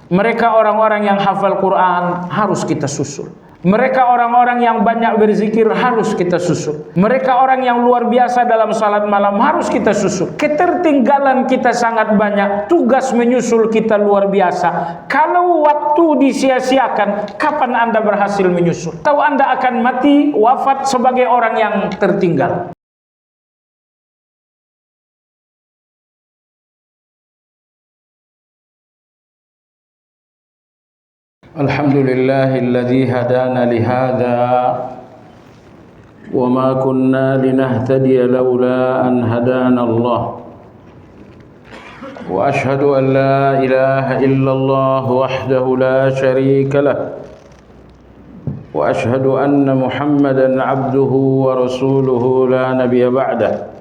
Mereka orang-orang yang hafal Quran harus kita susul. Mereka orang-orang yang banyak berzikir harus kita susul. Mereka orang yang luar biasa dalam salat malam harus kita susul. Ketertinggalan kita sangat banyak, tugas menyusul kita luar biasa. Kalau waktu disia-siakan, kapan Anda berhasil menyusul? Tahu Anda akan mati, wafat sebagai orang yang tertinggal. Alhamdulillahilladzi hadana lihada wa ma kunna linahtadiya laula an hadana Allah wa ashhadu an la ilaha illallah wahdahu la syarika lah wa ashhadu anna Muhammadan abduhu wa rasuluhu la nabiyya ba'dah.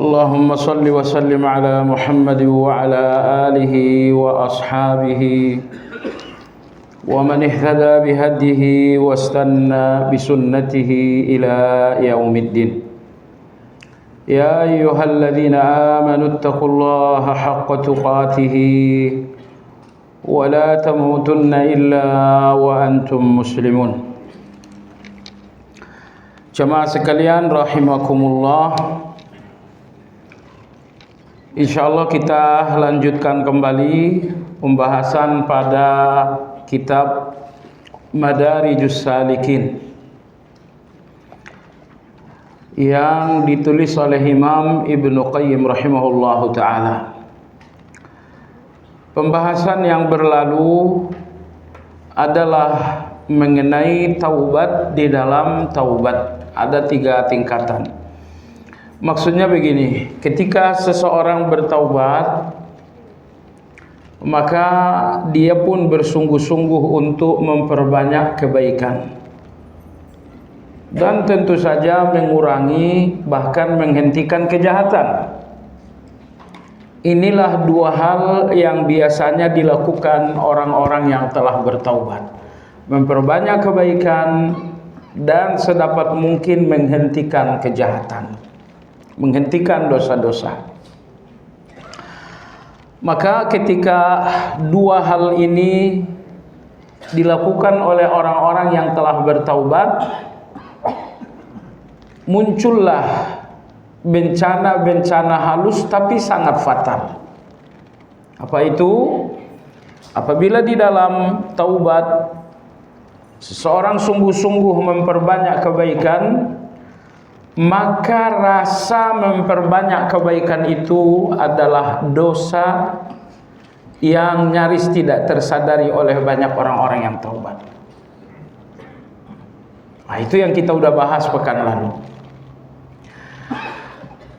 Allahumma salli wa sallim ala Muhammad wa ala alihi wa ashabihi wa man ihtada bihadihi wastanna bisunnatihi ila yaumiddin. Ya ayyuhalladzina amanu taqullaha haqqa tuqatih wa la tamutunna illa wa antum muslimun. Jamaah sekalian rahimakumullah, insyaallah kita lanjutkan kembali pembahasan pada kitab Madarijus Salikin yang ditulis oleh Imam Ibnu Qayyim rahimahullahu ta'ala. Pembahasan yang berlalu adalah mengenai taubat di dalam taubat. Ada 3 tingkatan. Maksudnya begini, ketika seseorang bertaubat, maka dia pun bersungguh-sungguh untuk memperbanyak kebaikan dan tentu saja mengurangi bahkan menghentikan kejahatan. Inilah 2 hal yang biasanya dilakukan orang-orang yang telah bertaubat: memperbanyak kebaikan dan sedapat mungkin menghentikan kejahatan, menghentikan dosa-dosa. Maka ketika 2 hal ini dilakukan oleh orang-orang yang telah bertaubat, muncullah bencana-bencana halus tapi sangat fatal. Apa itu? Apabila di dalam taubat seseorang sungguh-sungguh memperbanyak kebaikan, maka rasa memperbanyak kebaikan itu adalah dosa yang nyaris tidak tersadari oleh banyak orang-orang yang taubat. Nah, itu yang kita udah bahas pekan lalu.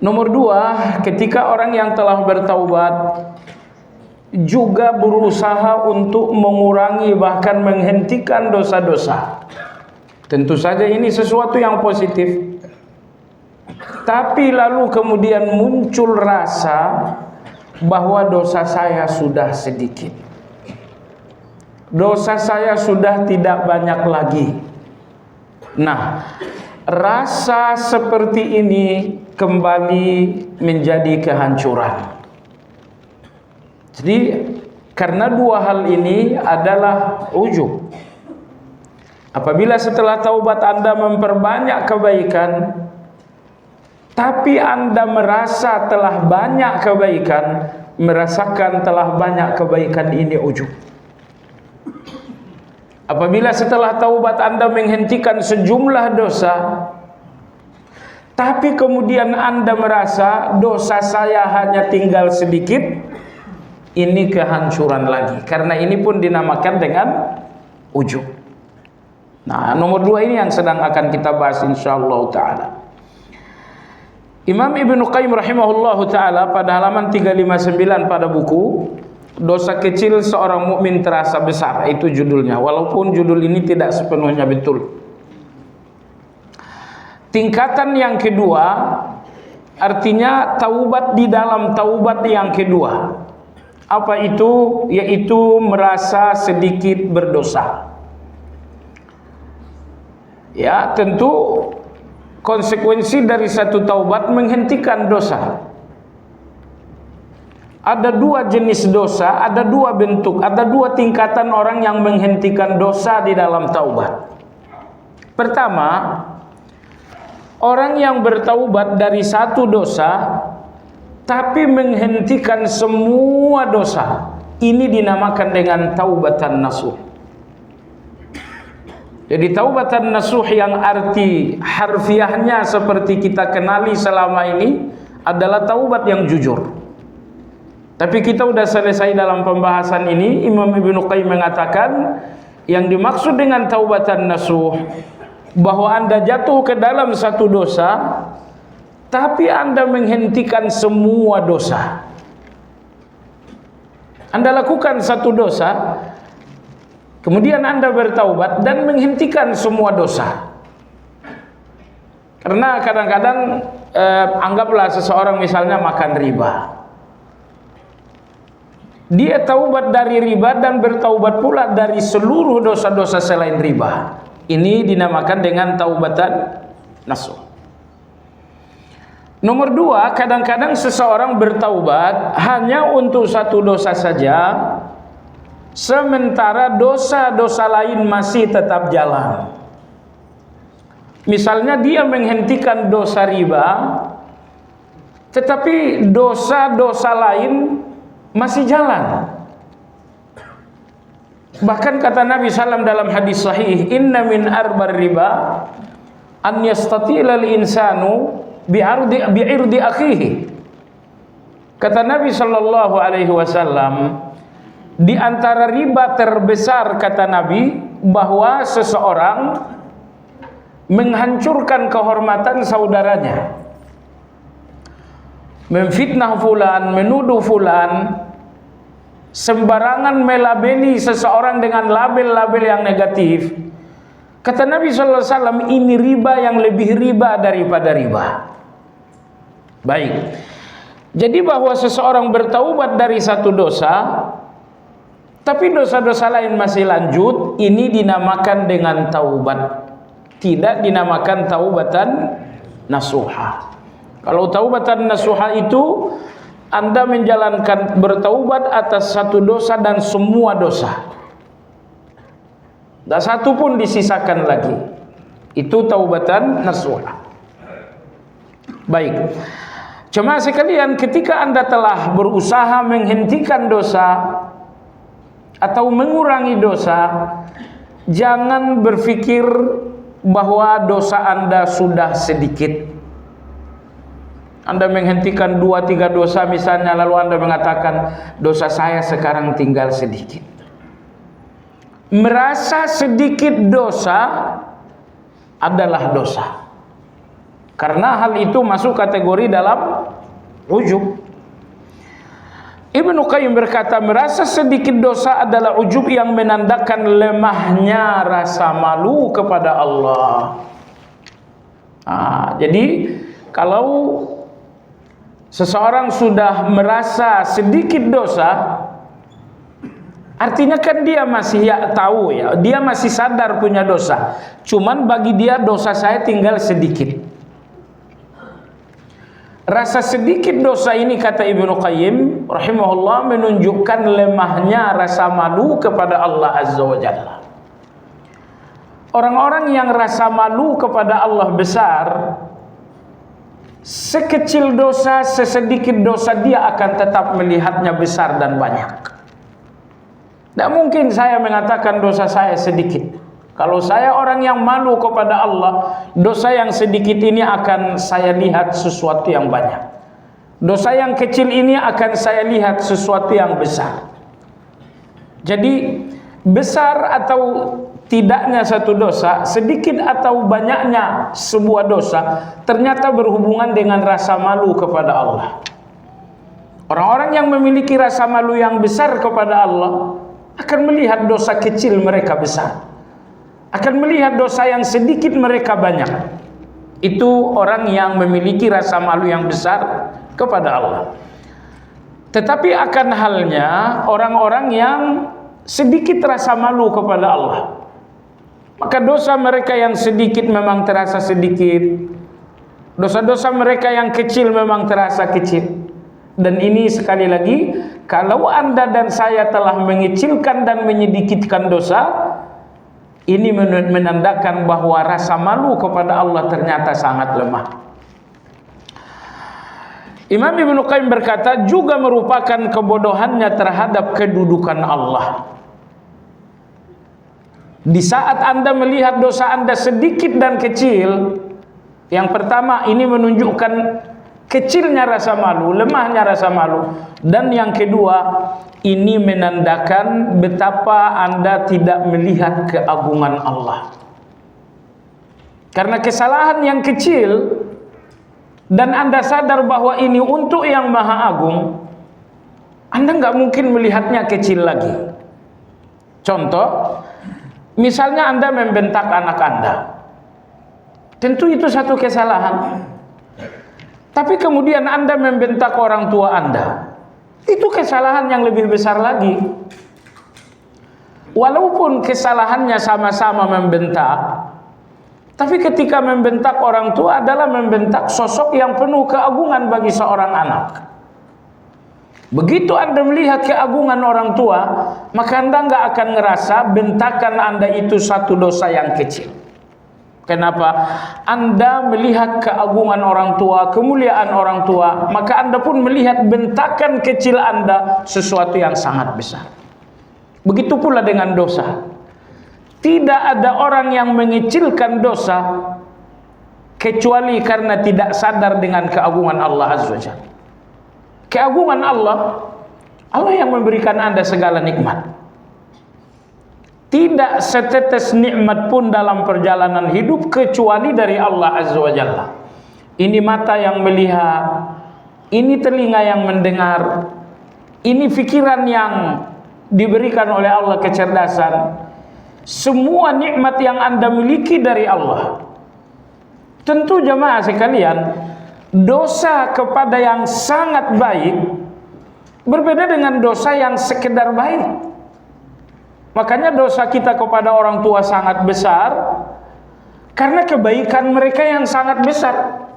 Nomor 2, ketika orang yang telah bertaubat juga berusaha untuk mengurangi bahkan menghentikan dosa-dosa. Tentu saja ini sesuatu yang positif. Tapi lalu kemudian muncul rasa bahwa dosa saya sudah sedikit, dosa saya sudah tidak banyak lagi. Nah, rasa seperti ini kembali menjadi kehancuran. Jadi karena 2 hal ini adalah ujub. Apabila setelah taubat Anda memperbanyak kebaikan, tapi Anda merasa telah banyak kebaikan, merasakan telah banyak kebaikan, ini ujub. Apabila setelah taubat Anda menghentikan sejumlah dosa, tapi kemudian Anda merasa dosa saya hanya tinggal sedikit, ini kehancuran lagi. Karena ini pun dinamakan dengan ujub. Nah, nomor 2 ini yang sedang akan kita bahas insyaallah ta'ala. Imam Ibnu Qayyim rahimahullahu ta'ala pada halaman 359 pada buku Dosa Kecil Seorang Mukmin Terasa Besar, itu judulnya, walaupun judul ini tidak sepenuhnya betul. Tingkatan yang kedua artinya taubat di dalam taubat yang kedua. Apa itu? Yaitu merasa sedikit berdosa. Ya, tentu konsekuensi dari satu taubat menghentikan dosa. Ada dua jenis dosa, ada dua bentuk, ada dua tingkatan orang yang menghentikan dosa di dalam taubat. Pertama, orang yang bertaubat dari satu dosa tapi menghentikan semua dosa. Ini dinamakan dengan taubatan nasuh. Jadi taubatan nasuh yang arti harfiahnya seperti kita kenali selama ini adalah taubat yang jujur. Tapi kita sudah selesai dalam pembahasan ini. Imam Ibnu Qayyim mengatakan yang dimaksud dengan taubatan nasuh bahwa Anda jatuh ke dalam satu dosa tapi Anda menghentikan semua dosa. Anda lakukan satu dosa, kemudian Anda bertaubat dan menghentikan semua dosa. Karena kadang-kadang anggaplah seseorang misalnya makan riba. Dia taubat dari riba dan bertaubat pula dari seluruh dosa-dosa selain riba. Ini dinamakan dengan taubatan nasuh. Nomor dua, kadang-kadang seseorang bertaubat hanya untuk satu dosa saja, sementara dosa-dosa lain masih tetap jalan. Misalnya dia menghentikan dosa riba, tetapi dosa-dosa lain masih jalan. Bahkan kata Nabi SAW dalam hadis sahih, inna min arbar riba an yastatila al-insanu bi'irdi akhihi. Kata Nabi SAW, di antara riba terbesar, kata Nabi, bahwa seseorang menghancurkan kehormatan saudaranya, memfitnah fulan, menuduh fulan, sembarangan melabeli seseorang dengan label-label yang negatif. Kata Nabi SAW, ini riba yang lebih riba daripada riba. Baik. Jadi bahwa seseorang bertaubat dari satu dosa, tapi dosa-dosa lain masih lanjut, ini dinamakan dengan taubat. Tidak dinamakan taubatan nasuha. Kalau taubatan nasuha itu Anda menjalankan bertaubat atas satu dosa dan semua dosa, tidak satu pun disisakan lagi. Itu taubatan nasuha. Baik. Cuma sekalian, ketika Anda telah berusaha menghentikan dosa atau mengurangi dosa, jangan berpikir bahwa dosa Anda sudah sedikit. Anda menghentikan 2-3 dosa misalnya, lalu Anda mengatakan dosa saya sekarang tinggal sedikit. Merasa sedikit dosa adalah dosa, karena hal itu masuk kategori dalam ujub. Ibnu Qayyim berkata, merasa sedikit dosa adalah ujub yang menandakan lemahnya rasa malu kepada Allah. Jadi kalau seseorang sudah merasa sedikit dosa, artinya kan dia masih tahu ya, dia masih sadar punya dosa. Cuman bagi dia dosa saya tinggal sedikit. Rasa sedikit dosa ini, kata Ibnu Qayyim rahimahullah, menunjukkan lemahnya rasa malu kepada Allah Azza wa Jalla. Orang-orang yang rasa malu kepada Allah besar, sekecil dosa, sesedikit dosa, dia akan tetap melihatnya besar dan banyak. Tidak mungkin saya mengatakan dosa saya sedikit. Kalau saya orang yang malu kepada Allah, dosa yang sedikit ini akan saya lihat sesuatu yang banyak. Dosa yang kecil ini akan saya lihat sesuatu yang besar. Jadi besar atau tidaknya satu dosa, sedikit atau banyaknya sebuah dosa, ternyata berhubungan dengan rasa malu kepada Allah. Orang-orang yang memiliki rasa malu yang besar kepada Allah akan melihat dosa kecil mereka besar, akan melihat dosa yang sedikit mereka banyak. Itu orang yang memiliki rasa malu yang besar kepada Allah. Tetapi akan halnya orang-orang yang sedikit rasa malu kepada Allah, maka dosa mereka yang sedikit memang terasa sedikit, dosa-dosa mereka yang kecil memang terasa kecil. Dan ini sekali lagi, kalau Anda dan saya telah mengecilkan dan menyedikitkan dosa, ini menandakan bahwa rasa malu kepada Allah ternyata sangat lemah. Imam Ibnu Qayyim berkata, juga merupakan kebodohannya terhadap kedudukan Allah. Di saat Anda melihat dosa Anda sedikit dan kecil, yang pertama ini menunjukkan kecilnya rasa malu, lemahnya rasa malu. Dan yang kedua, ini menandakan betapa Anda tidak melihat keagungan Allah. Karena kesalahan yang kecil dan Anda sadar bahwa ini untuk yang Maha Agung, Anda nggak mungkin melihatnya kecil lagi. Contoh, misalnya Anda membentak anak Anda. Tentu itu satu kesalahan. Tapi kemudian Anda membentak orang tua Anda. Itu kesalahan yang lebih besar lagi. Walaupun kesalahannya sama-sama membentak, tapi ketika membentak orang tua adalah membentak sosok yang penuh keagungan bagi seorang anak. Begitu Anda melihat keagungan orang tua, maka Anda nggak akan ngerasa bentakan Anda itu satu dosa yang kecil. Kenapa? Anda melihat keagungan orang tua, kemuliaan orang tua, maka Anda pun melihat bentakan kecil Anda sesuatu yang sangat besar. Begitu pula dengan dosa. Tidak ada orang yang mengecilkan dosa kecuali karena tidak sadar dengan keagungan Allah Azza wa Jalla. Keagungan Allah, Allah yang memberikan Anda segala nikmat. Tidak setetes nikmat pun dalam perjalanan hidup kecuali dari Allah Azza wa Jalla. Ini mata yang melihat, ini telinga yang mendengar, ini pikiran yang diberikan oleh Allah kecerdasan. Semua nikmat yang Anda miliki dari Allah. Tentu jemaah sekalian, dosa kepada yang sangat baik berbeda dengan dosa yang sekedar baik. Makanya dosa kita kepada orang tua sangat besar karena kebaikan mereka yang sangat besar.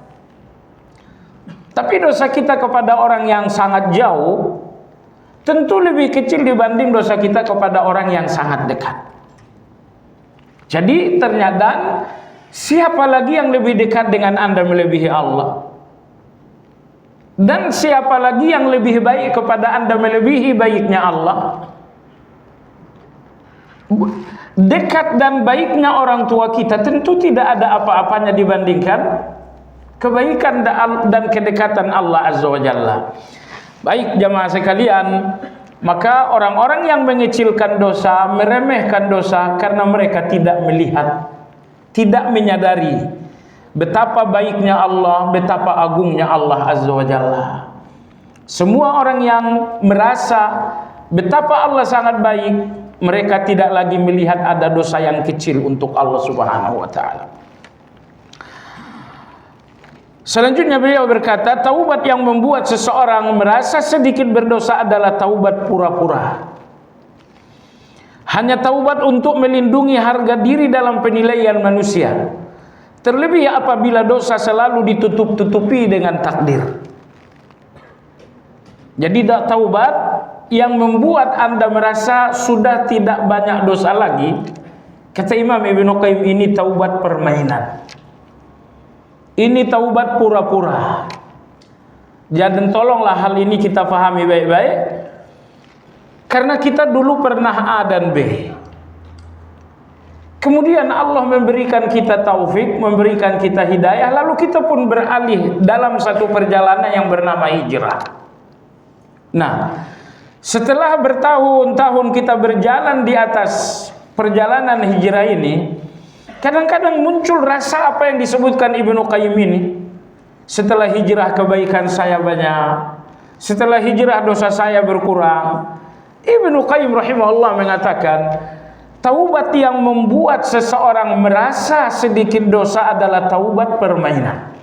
Tapi dosa kita kepada orang yang sangat jauh tentu lebih kecil dibanding dosa kita kepada orang yang sangat dekat. Jadi ternyata siapa lagi yang lebih dekat dengan Anda melebihi Allah? Dan siapa lagi yang lebih baik kepada Anda melebihi baiknya Allah? Dekat dan baiknya orang tua kita tentu tidak ada apa-apanya dibandingkan kebaikan dan kedekatan Allah Azza wa Jalla. Baik jamaah sekalian, maka orang-orang yang mengecilkan dosa, meremehkan dosa karena mereka tidak melihat, tidak menyadari betapa baiknya Allah, betapa agungnya Allah Azza wa Jalla. Semua orang yang merasa betapa Allah sangat baik, mereka tidak lagi melihat ada dosa yang kecil untuk Allah Subhanahu wa taala. Selanjutnya beliau berkata, taubat yang membuat seseorang merasa sedikit berdosa adalah taubat pura-pura. Hanya taubat untuk melindungi harga diri dalam penilaian manusia. Terlebih apabila dosa selalu ditutup-tutupi dengan takdir. Jadi taubat yang membuat Anda merasa sudah tidak banyak dosa lagi, kata Imam Ibnu Qayyim, ini taubat permainan. Ini taubat pura-pura. Jadi tolonglah hal ini kita pahami baik-baik. Karena kita dulu pernah A dan B. Kemudian Allah memberikan kita taufik, memberikan kita hidayah, lalu kita pun beralih dalam satu perjalanan yang bernama hijrah. Nah, setelah bertahun-tahun kita berjalan di atas perjalanan hijrah ini, kadang-kadang muncul rasa apa yang disebutkan Ibnu Qayyim ini. Setelah hijrah kebaikan saya banyak, setelah hijrah dosa saya berkurang. Ibnu Qayyim rahimahullah mengatakan, taubat yang membuat seseorang merasa sedikit dosa adalah taubat permainan.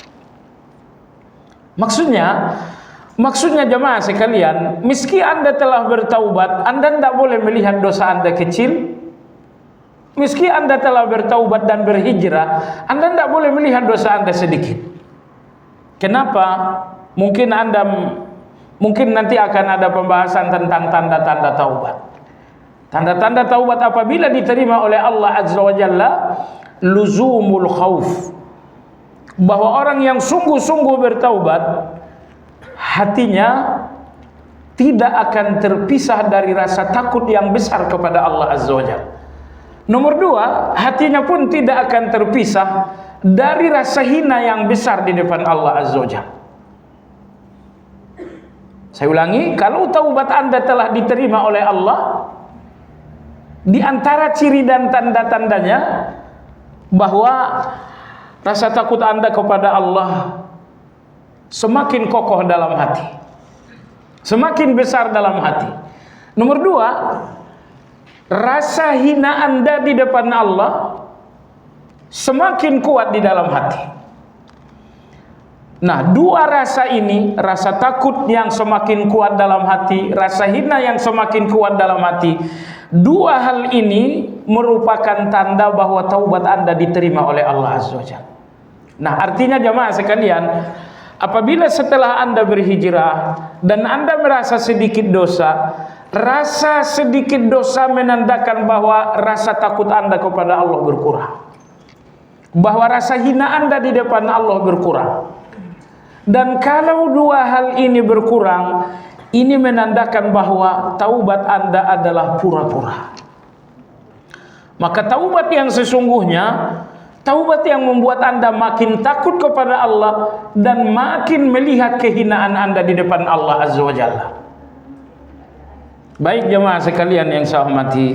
Maksudnya jemaah sekalian, meski Anda telah bertaubat, Anda tidak boleh melihat dosa Anda kecil. Meski Anda telah bertaubat dan berhijrah, Anda tidak boleh melihat dosa Anda sedikit. Kenapa? Mungkin Anda Mungkin nanti akan ada pembahasan tentang tanda-tanda taubat. Tanda-tanda taubat apabila diterima oleh Allah Azza wa Jalla, luzumul khauf, bahwa orang yang sungguh-sungguh bertaubat, hatinya tidak akan terpisah dari rasa takut yang besar kepada Allah Azza wa Jalla. Nomor dua, hatinya pun tidak akan terpisah dari rasa hina yang besar di depan Allah Azza wa Jalla. Saya ulangi, kalau taubat Anda telah diterima oleh Allah, di antara ciri dan tanda-tandanya bahwa rasa takut Anda kepada Allah semakin kokoh dalam hati, semakin besar dalam hati. Nomor dua, rasa hina Anda di depan Allah semakin kuat di dalam hati. Nah, dua rasa ini, rasa takut yang semakin kuat dalam hati, rasa hina yang semakin kuat dalam hati, dua hal ini merupakan tanda bahwa taubat Anda diterima oleh Allah Azza wa Jalla. Nah, artinya jamaah sekalian, apabila setelah Anda berhijrah dan Anda merasa sedikit dosa, rasa sedikit dosa menandakan bahwa rasa takut Anda kepada Allah berkurang, bahwa rasa hina Anda di depan Allah berkurang. Dan kalau dua hal ini berkurang, ini menandakan bahwa taubat Anda adalah pura-pura. Maka taubat yang sesungguhnya, taubat yang membuat Anda makin takut kepada Allah dan makin melihat kehinaan Anda di depan Allah Azza wa Jalla. Baik jemaah sekalian yang saya hormati,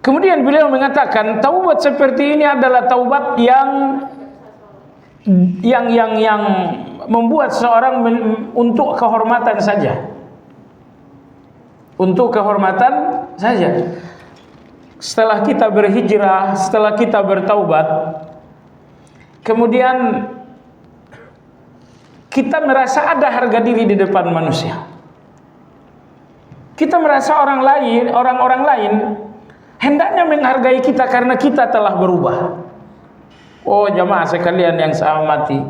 kemudian beliau mengatakan taubat seperti ini adalah taubat yang membuat seorang untuk kehormatan saja. Untuk kehormatan saja. Setelah kita berhijrah, setelah kita bertaubat, kemudian kita merasa ada harga diri di depan manusia. Kita merasa orang-orang lain hendaknya menghargai kita karena kita telah berubah. Oh jamaah sekalian yang saya hormati,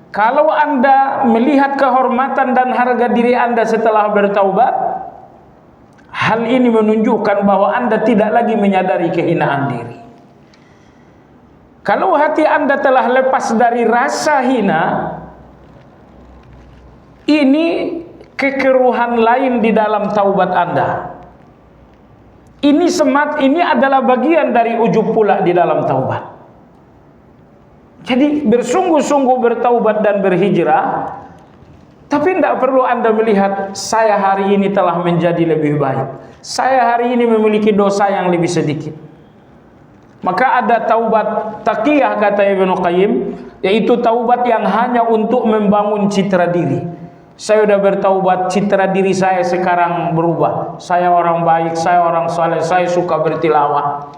kalau Anda melihat kehormatan dan harga diri Anda setelah bertaubat, hal ini menunjukkan bahwa Anda tidak lagi menyadari kehinaan diri. Kalau hati Anda telah lepas dari rasa hina, ini kekeruhan lain di dalam taubat Anda. Ini adalah bagian dari ujub pula di dalam taubat. Jadi bersungguh-sungguh bertaubat dan berhijrah, tapi tidak perlu Anda melihat saya hari ini telah menjadi lebih baik, saya hari ini memiliki dosa yang lebih sedikit. Maka ada taubat taqiyah kata Ibnu Qayyim, yaitu taubat yang hanya untuk membangun citra diri. Saya sudah bertaubat, citra diri saya sekarang berubah, saya orang baik, saya orang saleh, saya suka bertilawah.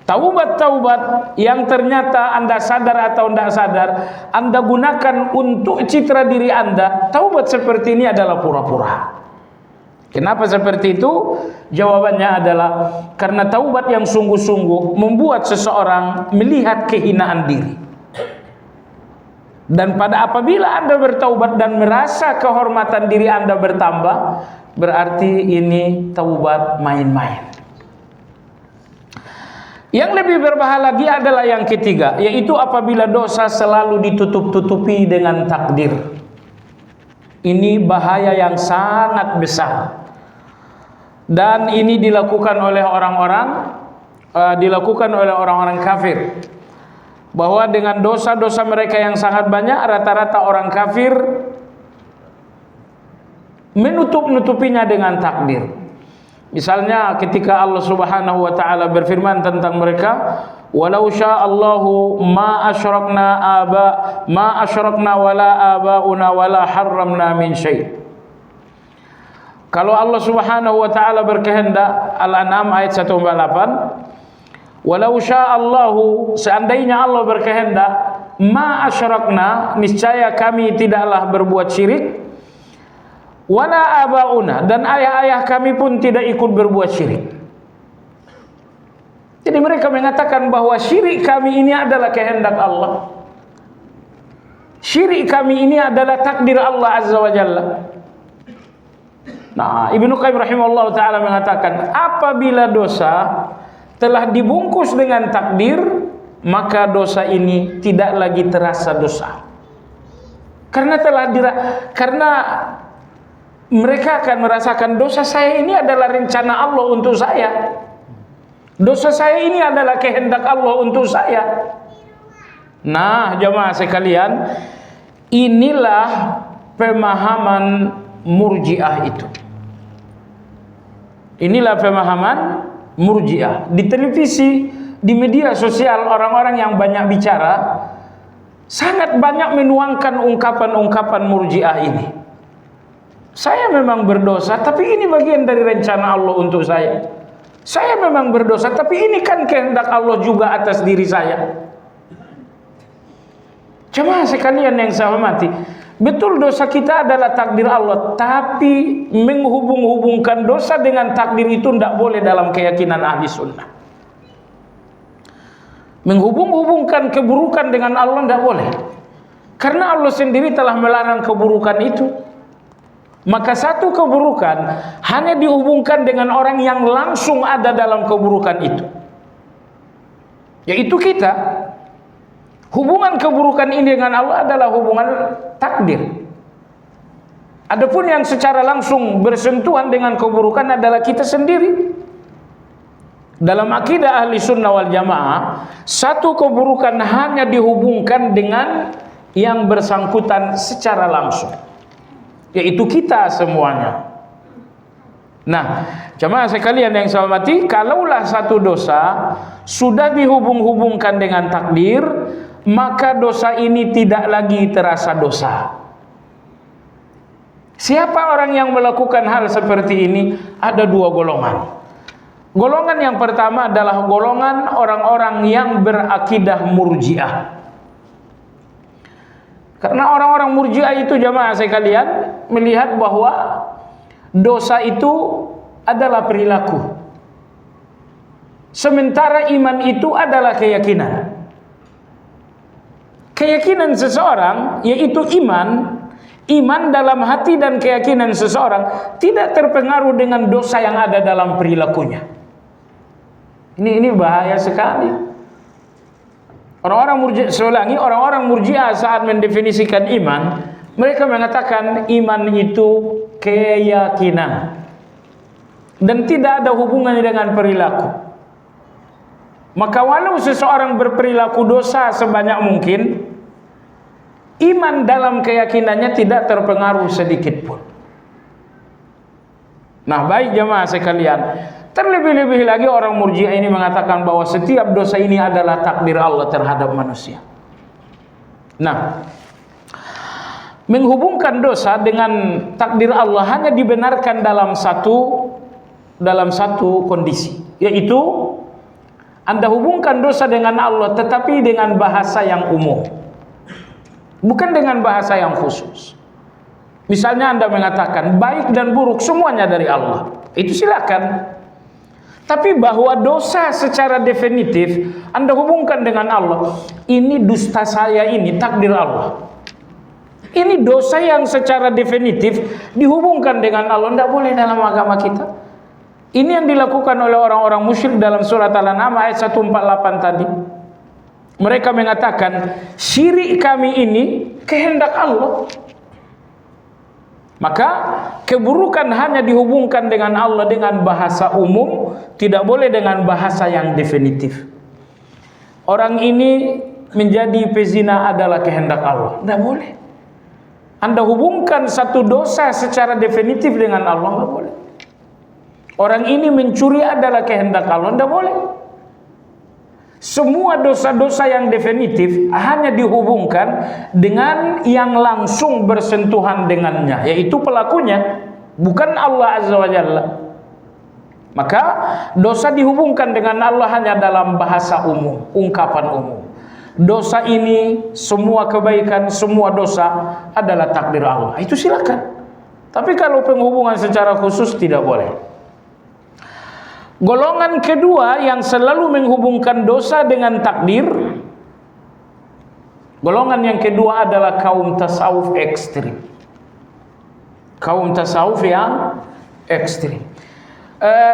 Taubat-taubat yang ternyata Anda sadar atau tidak sadar Anda gunakan untuk citra diri Anda, taubat seperti ini adalah pura-pura. Kenapa seperti itu? Jawabannya adalah karena taubat yang sungguh-sungguh membuat seseorang melihat kehinaan diri. Dan apabila Anda bertaubat dan merasa kehormatan diri Anda bertambah, berarti ini taubat main-main. Yang lebih berbahaya lagi adalah yang ketiga, yaitu apabila dosa selalu ditutup-tutupi dengan takdir. Ini bahaya yang sangat besar. Dan ini dilakukan oleh orang-orang kafir. Bahwa dengan dosa-dosa mereka yang sangat banyak, rata-rata orang kafir menutup-nutupinya dengan takdir. Misalnya ketika Allah Subhanahu wa taala berfirman tentang mereka, walau sya'allahu ma asyrakna wala abauna wala harramna min syai'. Kalau Allah Subhanahu wa taala berkehendak, Al-An'am ayat 148, walau sya'allahu, seandainya Allah berkehendak, ma asyrakna, niscaya kami tidaklah berbuat syirik, wala abauna, dan ayah-ayah kami pun tidak ikut berbuat syirik. Jadi mereka mengatakan bahwa syirik kami ini adalah kehendak Allah. Syirik kami ini adalah takdir Allah Azza wa Jalla. Nah, Ibnu Qayyim rahimahullah ta'ala mengatakan, apabila dosa telah dibungkus dengan takdir, maka dosa ini tidak lagi terasa dosa. Karena mereka akan merasakan dosa saya ini adalah rencana Allah untuk saya. Dosa saya ini adalah kehendak Allah untuk saya. Nah, jemaah sekalian, inilah pemahaman Murji'ah itu. Inilah pemahaman Murji'ah. Di televisi, di media sosial, orang-orang yang banyak bicara sangat banyak menuangkan ungkapan-ungkapan Murji'ah ini. Saya memang berdosa, tapi ini bagian dari rencana Allah untuk saya. Saya memang berdosa, tapi ini kan kehendak Allah juga atas diri saya. Jemaah sekalian yang saya hormati, betul dosa kita adalah takdir Allah, tapi menghubung-hubungkan dosa dengan takdir itu tidak boleh dalam keyakinan ahli sunnah. Menghubung-hubungkan keburukan dengan Allah tidak boleh, karena Allah sendiri telah melarang keburukan itu. Maka satu keburukan hanya dihubungkan dengan orang yang langsung ada dalam keburukan itu, yaitu kita. Hubungan keburukan ini dengan Allah adalah hubungan takdir. Adapun yang secara langsung bersentuhan dengan keburukan adalah kita sendiri. Dalam akidah ahli sunnah wal jamaah, satu keburukan hanya dihubungkan dengan yang bersangkutan secara langsung, yaitu kita semuanya. Nah, jemaah sekalian yang saya hormati, kalaulah satu dosa sudah dihubung-hubungkan dengan takdir, maka dosa ini tidak lagi terasa dosa. Siapa orang yang melakukan hal seperti ini? Ada dua golongan. Golongan yang pertama adalah golongan orang-orang yang berakidah Murji'ah. Karena orang-orang Murji'ah itu, jemaah sekalian, melihat bahwa dosa itu adalah perilaku, sementara iman itu adalah keyakinan. Keyakinan seseorang, yaitu iman dalam hati dan keyakinan seseorang tidak terpengaruh dengan dosa yang ada dalam perilakunya. Ini bahaya sekali. Orang-orang Murji'ah saat mendefinisikan iman, mereka mengatakan iman itu keyakinan dan tidak ada hubungannya dengan perilaku. Maka walau seseorang berperilaku dosa sebanyak mungkin, iman dalam keyakinannya tidak terpengaruh sedikit pun. Nah, baik jemaah sekalian, terlebih-lebih lagi orang Murji'ah ini mengatakan bahwa setiap dosa ini adalah takdir Allah terhadap manusia. Nah, menghubungkan dosa dengan takdir Allah hanya dibenarkan dalam satu kondisi, yaitu Anda hubungkan dosa dengan Allah tetapi dengan bahasa yang umum, bukan dengan bahasa yang khusus. Misalnya Anda mengatakan baik dan buruk semuanya dari Allah, itu silakan. Tapi bahwa dosa secara definitif Anda hubungkan dengan Allah, ini dusta saya, ini takdir Allah. Ini dosa yang secara definitif dihubungkan dengan Allah, tidak boleh dalam agama kita. Ini yang dilakukan oleh orang-orang musyrik dalam surat Al-An'am ayat 148 tadi. Mereka mengatakan syirik kami ini kehendak Allah. Maka keburukan hanya dihubungkan dengan Allah dengan bahasa umum, tidak boleh dengan bahasa yang definitif. Orang ini menjadi pezina adalah kehendak Allah, tidak boleh. Anda hubungkan satu dosa secara definitif dengan Allah, tidak boleh. Orang ini mencuri adalah kehendak Allah, tidak boleh. Semua dosa-dosa yang definitif hanya dihubungkan dengan yang langsung bersentuhan dengannya, yaitu pelakunya, bukan Allah Azza wa Jalla. Maka dosa dihubungkan dengan Allah hanya dalam bahasa umum, ungkapan umum. Dosa ini, semua kebaikan, semua dosa adalah takdir Allah, itu silakan. Tapi kalau penghubungan secara khusus tidak boleh. Golongan kedua yang selalu menghubungkan dosa dengan takdir, Golongan yang kedua adalah kaum tasawuf ekstrim. Kaum tasawuf yang ekstrim.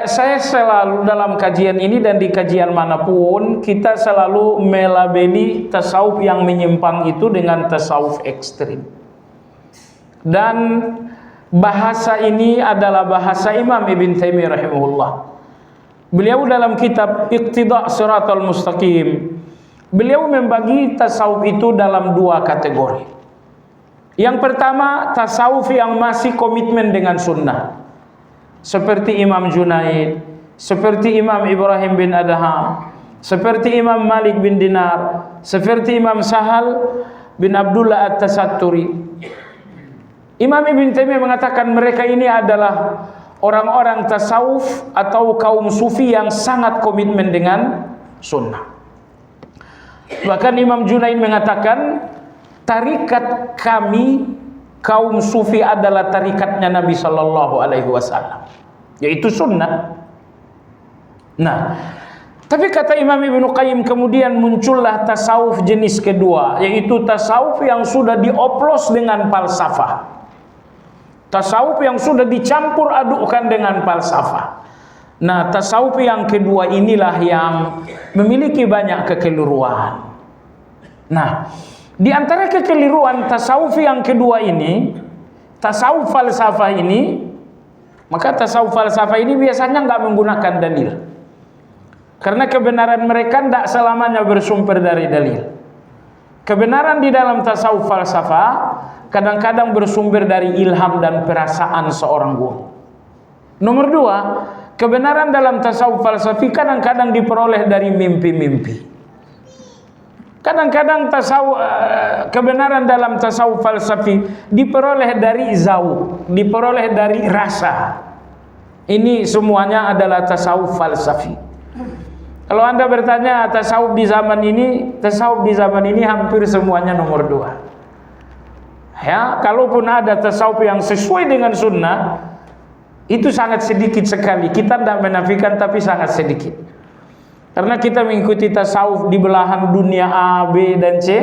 Saya selalu dalam kajian ini dan di kajian manapun, kita selalu melabeli tasawuf yang menyimpang itu dengan tasawuf ekstrim. Dan bahasa ini adalah bahasa Imam Ibn Taimiyah rahimahullah. Beliau dalam kitab Iqtida' Shiratal Mustaqim, beliau membagi tasawuf itu dalam dua kategori. Yang pertama, tasawuf yang masih komitmen dengan sunnah, seperti Imam Junaid, seperti Imam Ibrahim bin Adham, seperti Imam Malik bin Dinar, seperti Imam Sahal bin Abdullah At-Tasatturi. Imam Ibn Taimiyah mengatakan mereka ini adalah orang-orang tasawuf atau kaum sufi yang sangat komitmen dengan sunnah. Bahkan Imam Junaid mengatakan, tarikat kami kaum sufi adalah tarikatnya Nabi Sallallahu Alaihi Wasallam, yaitu sunnah. Nah, tapi kata Imam Ibnu Qayyim, kemudian muncullah tasawuf jenis kedua, yaitu tasawuf yang sudah dioplos dengan falsafah. Tasawuf yang sudah dicampur adukkan dengan falsafah. Nah, tasawuf yang kedua inilah yang memiliki banyak kekeliruan. Nah, di antara kekeliruan tasawuf yang kedua ini, tasawuf falsafah ini, maka tasawuf falsafah ini biasanya nggak menggunakan dalil. Karena kebenaran mereka tidak selamanya bersumber dari dalil. Kebenaran di dalam tasawuf falsafah kadang-kadang bersumber dari ilham dan perasaan seorang guru. Nomor dua, kebenaran dalam tasawuf falsafi kadang-kadang diperoleh dari mimpi-mimpi. Kadang-kadang kebenaran dalam tasawuf falsafi diperoleh dari zauq, diperoleh dari rasa. Ini semuanya adalah tasawuf falsafi. Kalau Anda bertanya tasawuf di zaman ini hampir semuanya nomor dua. Ya, kalaupun ada tasawuf yang sesuai dengan sunnah, itu sangat sedikit sekali. Kita tidak menafikan, tapi sangat sedikit. Karena kita mengikuti tasawuf di belahan dunia A, B, dan C,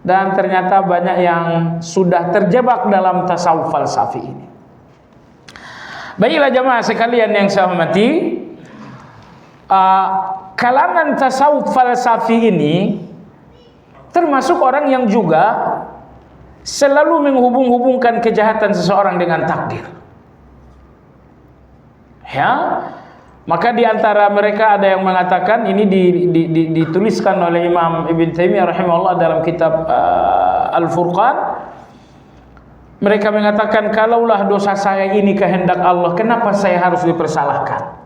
dan ternyata banyak yang sudah terjebak dalam tasawuf falsafi ini. Baiklah jemaah sekalian yang saya hormati, kalangan tasawuf falsafi ini termasuk orang yang juga selalu menghubung-hubungkan kejahatan seseorang dengan takdir. Ya, maka di antara mereka ada yang mengatakan, ini dituliskan oleh Imam Ibn Taimiyah rahimahullah dalam kitab Al-Furqan. Mereka mengatakan, kalaulah dosa saya ini kehendak Allah, kenapa saya harus dipersalahkan?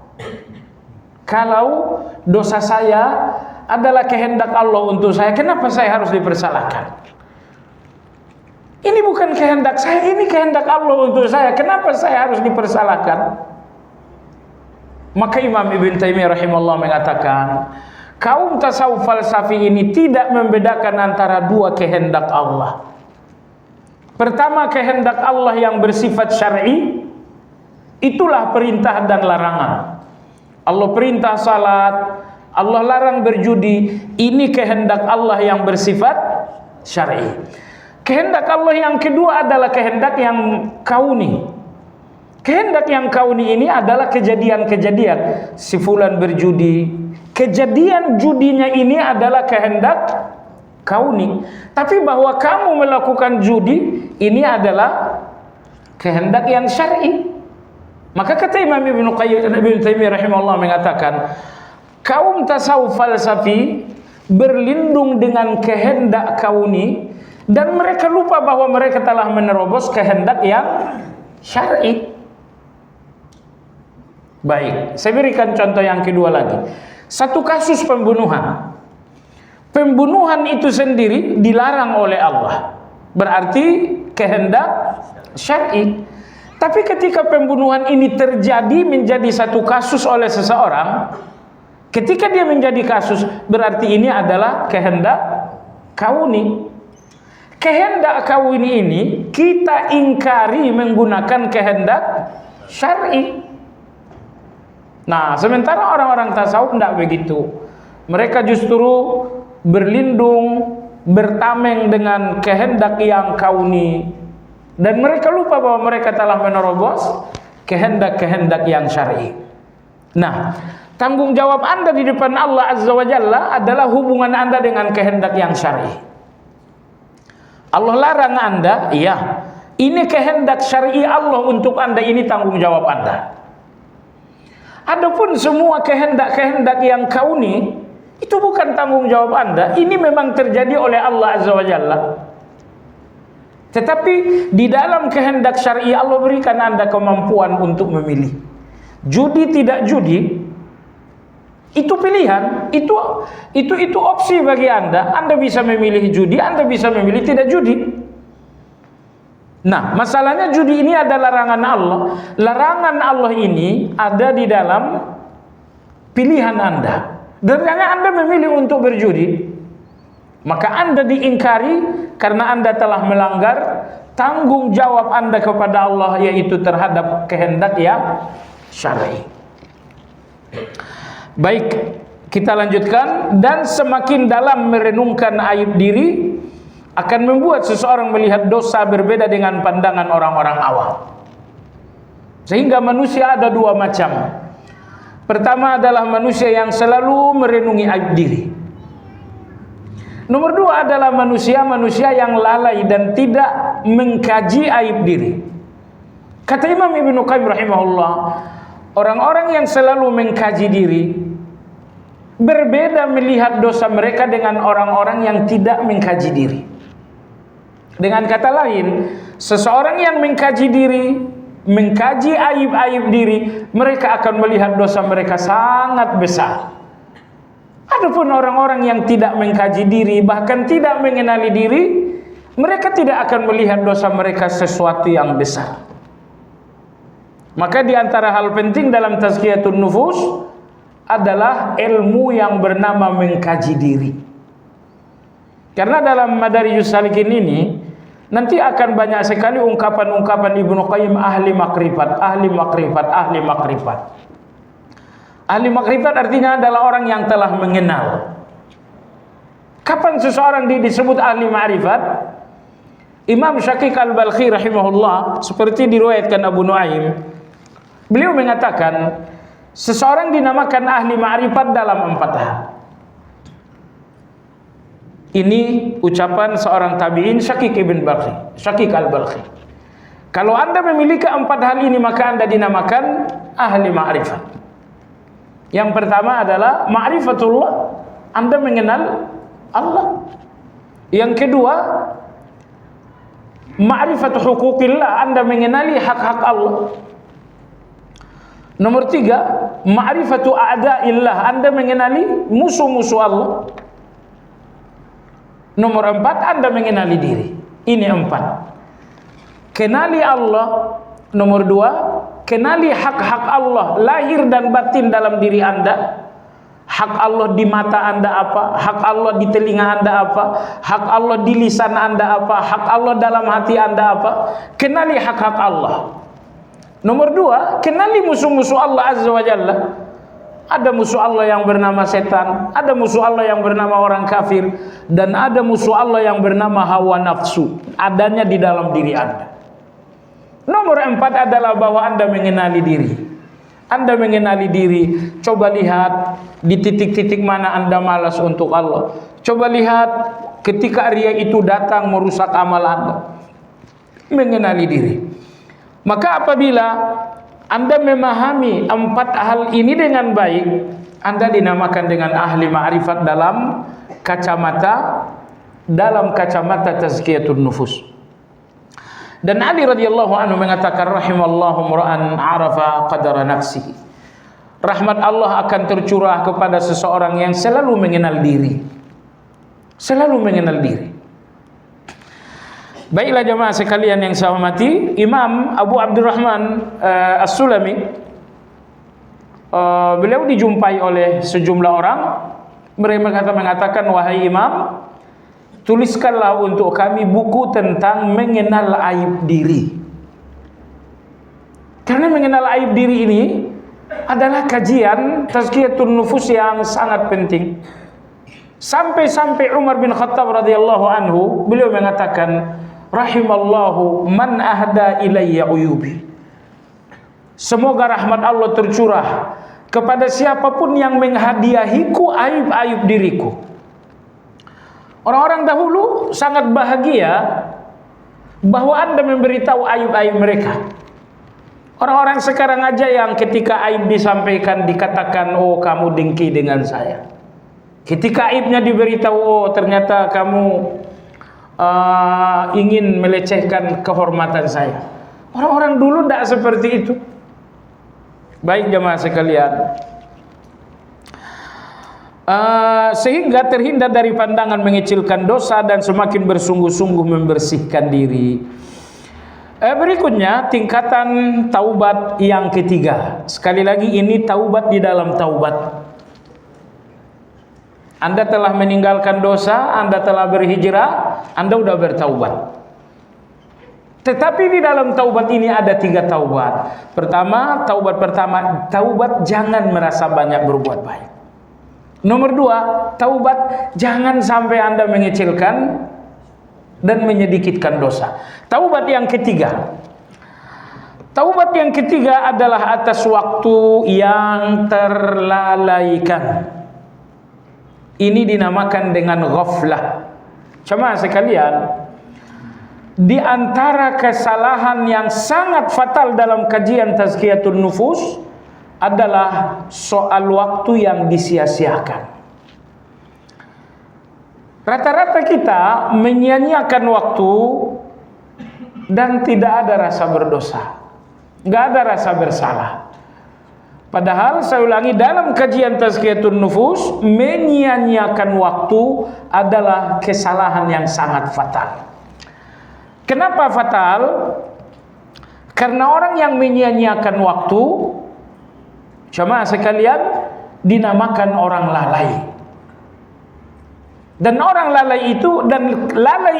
Kalau dosa saya adalah kehendak Allah untuk saya, kenapa saya harus dipersalahkan? Ini bukan kehendak saya, ini kehendak Allah untuk saya, kenapa saya harus dipersalahkan? Maka Imam Ibn Taimiyah rahimahullah mengatakan, kaum tasawuf falsafi ini tidak membedakan antara dua kehendak Allah. Pertama, kehendak Allah yang bersifat syar'i, itulah perintah dan larangan. Allah perintah salat, Allah larang berjudi, ini kehendak Allah yang bersifat syar'i. Kehendak Allah yang kedua adalah kehendak yang kauni. Kehendak yang kauni ini adalah kejadian-kejadian. Si fulan berjudi, kejadian judinya ini adalah kehendak kauni. Tapi bahwa kamu melakukan judi, ini adalah kehendak yang syar'i. Maka kata Imam Ibn Taimiyah rahimahullah mengatakan, kaum tasawuf falsafi berlindung dengan kehendak kauni, dan mereka lupa bahwa mereka telah menerobos kehendak yang syar'i. Baik, saya berikan contoh yang kedua lagi. Satu kasus pembunuhan. Pembunuhan itu sendiri dilarang oleh Allah, berarti kehendak syar'i. Tapi ketika pembunuhan ini terjadi menjadi satu kasus oleh seseorang, ketika dia menjadi kasus, berarti ini adalah kehendak kauni. Kehendak kauni ini kita ingkari menggunakan kehendak syar'i. Nah, sementara orang-orang tasawuf tidak begitu. Mereka justru berlindung bertameng dengan kehendak yang kauni, dan mereka lupa bahwa mereka telah menerobos kehendak-kehendak yang syar'i. Nah, tanggung jawab Anda di depan Allah Azza wa Jalla adalah hubungan Anda dengan kehendak yang syar'i. Allah larang Anda, iya, ini kehendak syar'i Allah untuk Anda, ini tanggung jawab Anda. Adapun semua kehendak-kehendak yang kauni, itu bukan tanggung jawab Anda, ini memang terjadi oleh Allah Azza wa Jalla. Tetapi di dalam kehendak syar'i Allah berikan Anda kemampuan untuk memilih. Judi tidak judi, itu pilihan, itu opsi bagi Anda. Anda bisa memilih judi, Anda bisa memilih tidak judi. Nah, masalahnya judi ini ada larangan Allah. Larangan Allah ini ada di dalam pilihan Anda. Dan karena Anda memilih untuk berjudi, maka Anda diingkari karena Anda telah melanggar tanggung jawab Anda kepada Allah, yaitu terhadap kehendak yang syar'i. Baik, kita lanjutkan. Dan semakin dalam merenungkan aib diri akan membuat seseorang melihat dosa berbeda dengan pandangan orang-orang awam. Sehingga manusia ada dua macam. Pertama adalah manusia yang selalu merenungi aib diri. Nomor dua adalah manusia yang lalai dan tidak mengkaji aib diri. Kata Imam Ibnu Qayyim rahimahullah, orang-orang yang selalu mengkaji diri berbeda melihat dosa mereka dengan orang-orang yang tidak mengkaji diri. Dengan kata lain, seseorang yang mengkaji diri, mengkaji aib-aib diri, mereka akan melihat dosa mereka sangat besar. Adapun orang-orang yang tidak mengkaji diri, bahkan tidak mengenali diri, mereka tidak akan melihat dosa mereka sesuatu yang besar. Maka di antara hal penting dalam tazkiyatun nufus adalah ilmu yang bernama mengkaji diri. Karena dalam Madarijus Salikin ini nanti akan banyak sekali ungkapan-ungkapan Ibnu Qayyim ahli makrifat, ahli makrifat, ahli makrifat. Ahli makrifat artinya adalah orang yang telah mengenal. Kapan seseorang disebut ahli ma'rifat? Imam Syaqiq al-Balkhi rahimahullah, seperti diriwayatkan Abu Nuaim, beliau mengatakan seseorang dinamakan ahli ma'rifat dalam 4 hal. Ini ucapan seorang tabi'in, Syaqiq ibn Balkhi, Syaqiq al-Balkhi. Kalau Anda memiliki 4 hal ini, maka Anda dinamakan ahli ma'rifat. Yang pertama adalah ma'rifatullah, Anda mengenal Allah. Yang kedua, ma'rifatu hukukillah, Anda mengenali hak-hak Allah. Nomor 3, ma'rifatu a'da'illah, Anda mengenali musuh-musuh Allah. Nomor 4, Anda mengenali diri. Ini 4. Kenali Allah. Nomor 2, kenali hak-hak Allah lahir dan batin dalam diri Anda. Hak Allah di mata Anda apa? Hak Allah di telinga Anda apa? Hak Allah di lisan Anda apa? Hak Allah dalam hati Anda apa? Kenali hak-hak Allah. Nomor 2, kenali musuh-musuh Allah Azza wa Jalla. Ada musuh Allah yang bernama setan, ada musuh Allah yang bernama orang kafir, dan ada musuh Allah yang bernama hawa nafsu, adanya di dalam diri Anda. Nomor 4 adalah bahwa Anda mengenali diri. Anda mengenali diri. Coba lihat di titik-titik mana Anda malas untuk Allah. Coba lihat ketika ria itu datang merusak amal Anda. Mengenali diri. Maka apabila Anda memahami 4 hal ini dengan baik, Anda dinamakan dengan ahli ma'rifat dalam kacamata tazkiyatun nufus. Dan Ali radhiyallahu anhu mengatakan, rahimallahu mura'an arafa qadara nafsihi. Rahmat Allah akan tercurah kepada seseorang yang selalu mengenal diri. Selalu mengenal diri. Baiklah jemaah sekalian yang saya hormati, Imam Abu Abdurrahman As-Sulami, beliau dijumpai oleh sejumlah orang. Mereka mengatakan, wahai Imam, tuliskanlah untuk kami buku tentang mengenal aib diri. Karena mengenal aib diri ini adalah kajian tazkiyatun nufus yang sangat penting. Sampai-sampai Umar bin Khattab radhiyallahu anhu, beliau mengatakan, rahimallahu man ahda ilayya uyubi. Semoga rahmat Allah tercurah kepada siapapun yang menghadiahiku aib-aib diriku. Orang-orang dahulu sangat bahagia bahwa Anda memberitahu aib-aib mereka. Orang-orang sekarang aja yang ketika aib disampaikan dikatakan, oh kamu dengki dengan saya. Ketika aibnya diberitahu, oh ternyata kamu ingin melecehkan kehormatan saya. Orang-orang dulu tidak seperti itu. Baik jemaah sekalian, sehingga terhindar dari pandangan mengecilkan dosa dan semakin bersungguh-sungguh membersihkan diri. Berikutnya tingkatan taubat yang ketiga. Sekali lagi ini taubat di dalam taubat. Anda telah meninggalkan dosa, Anda telah berhijrah, Anda sudah bertaubat. Tetapi di dalam taubat ini ada 3 taubat. Pertama, taubat jangan merasa banyak berbuat baik. Nomor 2, taubat jangan sampai Anda mengecilkan dan menyedikitkan dosa. Taubat yang ketiga. Taubat yang ketiga adalah atas waktu yang terlalaikan. Ini dinamakan dengan ghaflah. Jemaah sekalian, di antara kesalahan yang sangat fatal dalam kajian tazkiyatun nufus adalah soal waktu yang disia-siakan. Rata-rata kita menyia-nyiakan waktu dan tidak ada rasa berdosa, nggak ada rasa bersalah. Padahal saya ulangi, dalam kajian tazkiyatun nufus, menyia-nyiakan waktu adalah kesalahan yang sangat fatal. Kenapa fatal? Karena orang yang menyia-nyiakan waktu, jemaah sekalian, dinamakan orang lalai. Dan orang lalai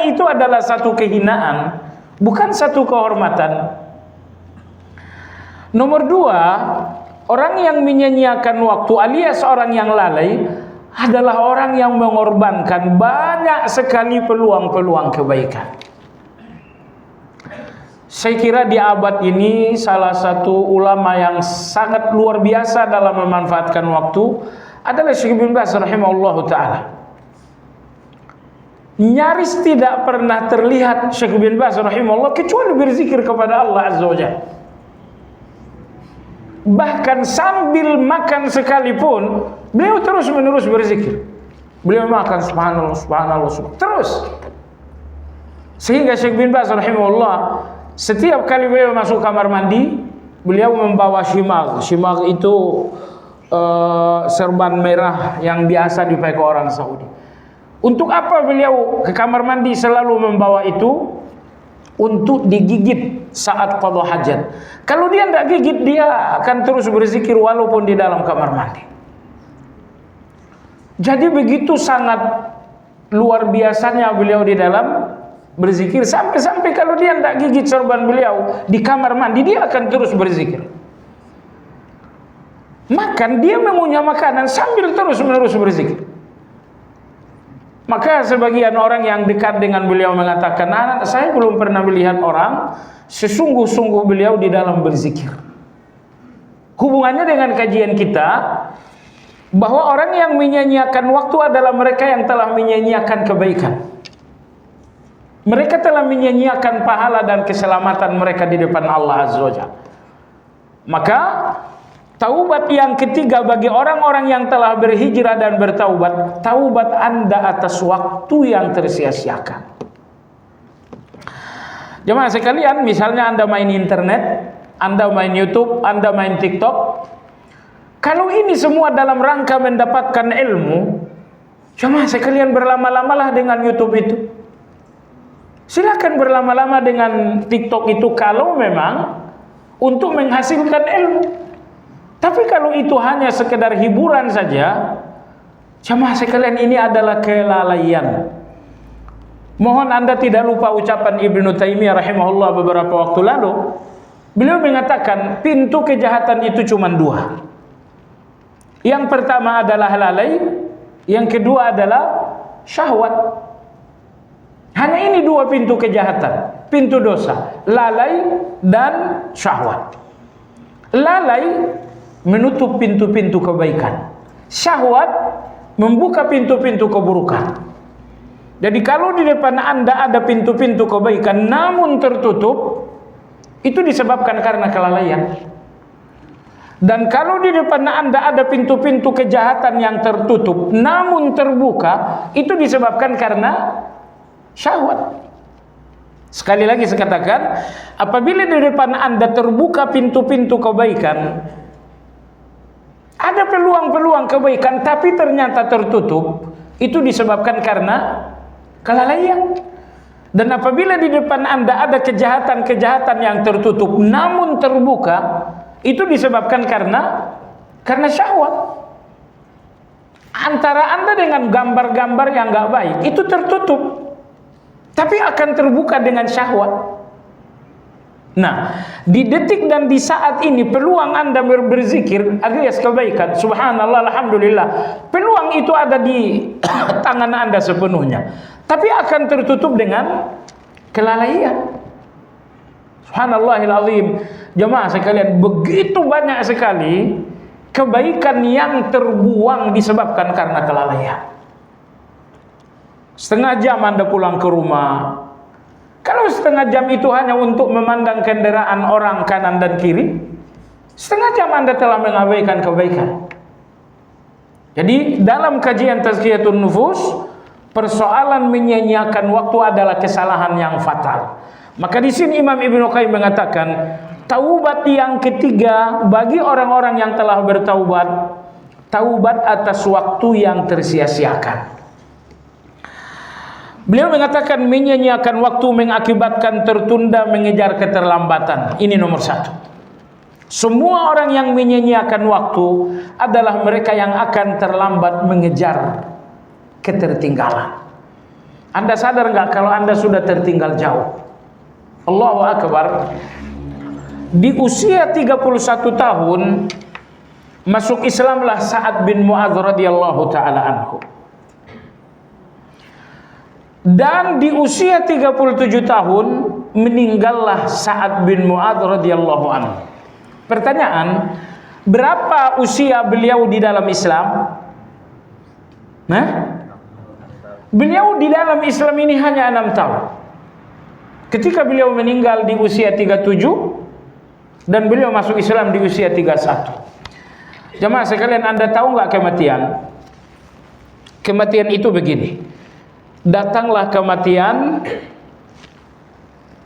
itu adalah satu kehinaan, bukan satu kehormatan. Nomor 2, orang yang menyia-nyiakan waktu alias orang yang lalai adalah orang yang mengorbankan banyak sekali peluang-peluang kebaikan. Saya kira di abad ini salah satu ulama yang sangat luar biasa dalam memanfaatkan waktu adalah Syekh bin Baz rahimahullahu taala. Nyaris tidak pernah terlihat Syekh bin Baz rahimahullah kecuali berzikir kepada Allah azza wajalla. Bahkan sambil makan sekalipun beliau terus menerus berzikir. Beliau makan subhanallah subhanallah terus. Sehingga Syekh bin Baz rahimahullah setiap kali beliau masuk kamar mandi, beliau membawa shimag. Shimag itu serban merah yang biasa dipakai orang Saudi. Untuk apa beliau ke kamar mandi selalu membawa itu? Untuk digigit saat qada hajat. Kalau dia tidak gigit, dia akan terus berzikir walaupun di dalam kamar mandi. Jadi begitu sangat luar biasanya beliau di dalam berzikir, sampai-sampai kalau dia tidak gigit sorban beliau di kamar mandi, dia akan terus berzikir. Makan, dia mengunyah makanan sambil terus-menerus berzikir. Maka sebagian orang yang dekat dengan beliau mengatakan, saya belum pernah melihat orang sesungguh-sungguh beliau di dalam berzikir. Hubungannya dengan kajian kita, bahwa orang yang menyia-nyiakan waktu adalah mereka yang telah menyia-nyiakan kebaikan. Mereka telah menyia-nyiakan pahala dan keselamatan mereka di depan Allah azza wajalla. Maka taubat yang ketiga bagi orang-orang yang telah berhijrah dan bertaubat, taubat Anda atas waktu yang tersia-siakan. Jemaah sekalian, misalnya Anda main internet, Anda main YouTube, Anda main TikTok. Kalau ini semua dalam rangka mendapatkan ilmu, jemaah sekalian berlama-lamalah dengan YouTube itu. Silakan berlama-lama dengan TikTok itu kalau memang untuk menghasilkan ilmu. Tapi kalau itu hanya sekedar hiburan saja, jemaah sekalian, ini adalah kelalaian. Mohon Anda tidak lupa ucapan Ibnu Taimiyah rahimahullah beberapa waktu lalu. Beliau mengatakan pintu kejahatan itu cuma 2. Yang pertama adalah lalai, Yang kedua adalah syahwat. Hanya ini dua pintu kejahatan, pintu dosa, lalai dan syahwat. Lalai menutup pintu-pintu kebaikan. Syahwat membuka pintu-pintu keburukan. Jadi kalau di depan Anda ada pintu-pintu kebaikan namun tertutup, itu disebabkan karena kelalaian. Dan kalau di depan Anda ada pintu-pintu kejahatan yang tertutup namun terbuka, itu disebabkan karena syahwat. Sekali lagi saya katakan, apabila di depan Anda terbuka pintu-pintu kebaikan, ada peluang-peluang kebaikan tapi ternyata tertutup, itu disebabkan karena kelalaian. Dan apabila di depan Anda ada kejahatan-kejahatan yang tertutup namun terbuka, itu disebabkan karena syahwat. Antara Anda dengan gambar-gambar yang nggak baik itu tertutup, tapi akan terbuka dengan syahwat. Nah, di detik dan di saat ini peluang Anda berzikir alias kebaikan, subhanallah, alhamdulillah, peluang itu ada di tangan Anda sepenuhnya, tapi akan tertutup dengan kelalaian. Subhanallahil azim. Jemaah sekalian, begitu banyak sekali kebaikan yang terbuang disebabkan karena kelalaian. Setengah jam Anda pulang ke rumah, kalau setengah jam itu hanya untuk memandang kendaraan orang kanan dan kiri, setengah jam Anda telah mengabaikan kebaikan. Jadi dalam kajian tazkiyatun nufus, persoalan menyia-nyiakan waktu adalah kesalahan yang fatal. Maka di sini Imam Ibnu Qayyim mengatakan, taubat yang ketiga bagi orang-orang yang telah bertaubat, taubat atas waktu yang tersia-siakan. Beliau mengatakan menyia-nyiakan waktu mengakibatkan tertunda mengejar keterlambatan. Ini nomor satu. Semua orang yang menyia-nyiakan waktu adalah mereka yang akan terlambat mengejar ketertinggalan. Anda sadar nggak kalau Anda sudah tertinggal jauh? Allahu Akbar. Di usia 31 tahun masuk Islamlah Sa'ad bin Mu'adz radhiyallahu taala anhu. Dan di usia 37 tahun meninggallah Sa'ad bin Mu'adz radhiyallahu anhu. Pertanyaan, berapa usia beliau di dalam Islam? Nah, beliau di dalam Islam ini hanya 6 tahun. Ketika beliau meninggal di usia 37 dan beliau masuk Islam di usia 31. Jemaah sekalian, Anda tahu nggak kematian? Kematian itu begini. Datanglah kematian,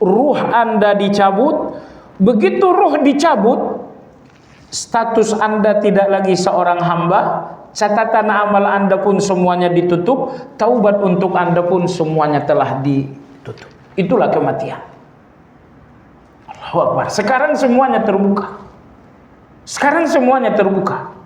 ruh Anda dicabut. Begitu ruh dicabut, status Anda tidak lagi seorang hamba, catatan amal Anda pun semuanya ditutup, taubat untuk Anda pun semuanya telah ditutup. Itulah kematian. Allahu Akbar. Sekarang semuanya terbuka. Sekarang semuanya terbuka.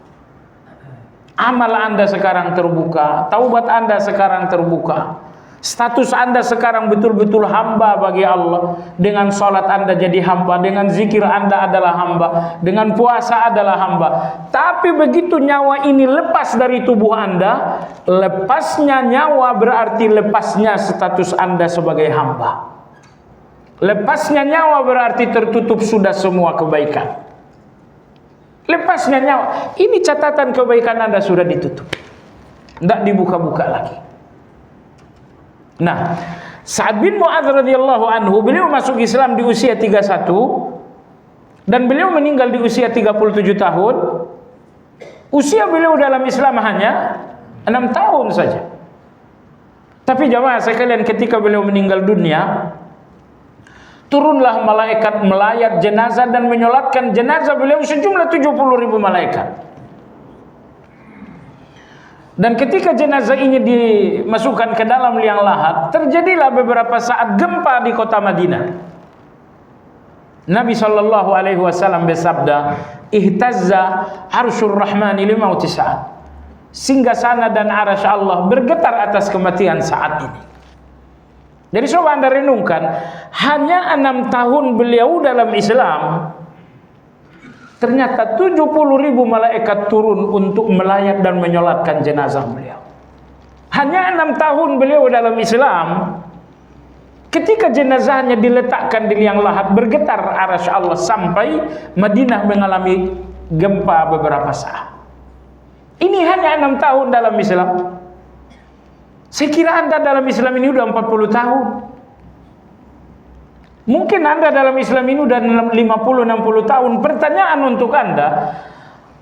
Amal Anda sekarang terbuka, taubat Anda sekarang terbuka. Status Anda sekarang betul-betul hamba bagi Allah. Dengan sholat Anda jadi hamba, dengan zikir Anda adalah hamba, dengan puasa adalah hamba. Tapi begitu nyawa ini lepas dari tubuh Anda, lepasnya nyawa berarti lepasnya status Anda sebagai hamba. Lepasnya nyawa berarti tertutup sudah semua kebaikan. Lepasnya nyawa, ini catatan kebaikan Anda sudah ditutup, tidak dibuka-buka lagi. Nah, Sa'ad bin Mu'adz radhiyallahu anhu, beliau masuk Islam di usia 31 dan beliau meninggal di usia 37 tahun. Usia beliau dalam Islam hanya 6 tahun saja. Tapi jamaah sekalian, ketika beliau meninggal dunia, turunlah malaikat melayat jenazah dan menyolatkan jenazah beliau sejumlah 70.000 malaikat. Dan ketika jenazah ini dimasukkan ke dalam liang lahat, terjadilah beberapa saat gempa di kota Madinah. Nabi SAW bersabda, "Ihtazza arsyur rahmani limauti Sa'ad." Singgasana dan arasy Allah bergetar atas kematian Sa'ad ini. Jadi coba Anda renungkan, hanya 6 tahun beliau dalam Islam, ternyata 70.000 malaikat turun untuk melayat dan menyolatkan jenazah beliau. Hanya 6 tahun beliau dalam Islam. Ketika jenazahnya diletakkan di liang lahat, bergetar arasy Allah sampai Madinah mengalami gempa beberapa saat. Ini hanya 6 tahun dalam Islam. Saya kira Anda dalam Islam ini udah 40 tahun. Mungkin Anda dalam Islam ini udah 50-60 tahun. Pertanyaan untuk Anda,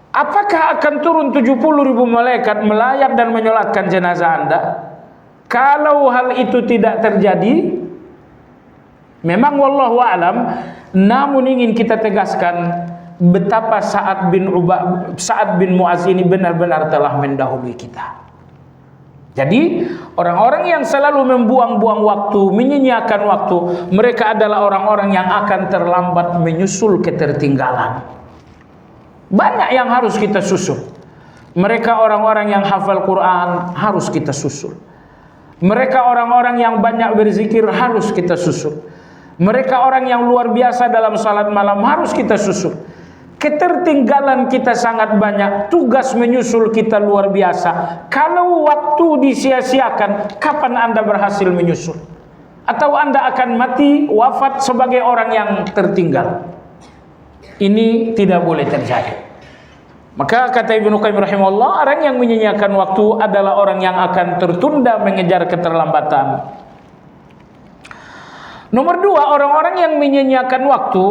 apakah akan turun 70.000 malaikat melayat dan menyolatkan jenazah Anda? Kalau hal itu tidak terjadi, memang wallahu a'lam, namun ingin kita tegaskan betapa Sa'ad bin Mu'adz ini benar-benar telah mendahului kita. Jadi orang-orang yang selalu membuang-buang waktu, menyia-nyiakan waktu, mereka adalah orang-orang yang akan terlambat menyusul ketertinggalan. Banyak yang harus kita susul. Mereka orang-orang yang hafal Quran harus kita susul. Mereka orang-orang yang banyak berzikir harus kita susul. Mereka orang yang luar biasa dalam salat malam harus kita susul. Ketertinggalan kita sangat banyak, tugas menyusul kita luar biasa. Kalau waktu disia-siakan, kapan Anda berhasil menyusul? Atau Anda akan mati, wafat sebagai orang yang tertinggal? Ini tidak boleh terjadi. Maka kata Ibnu Qayyim rahimahullah, orang yang menyia-nyiakan waktu adalah orang yang akan tertunda mengejar keterlambatan. Nomor 2, orang-orang yang menyia-nyiakan waktu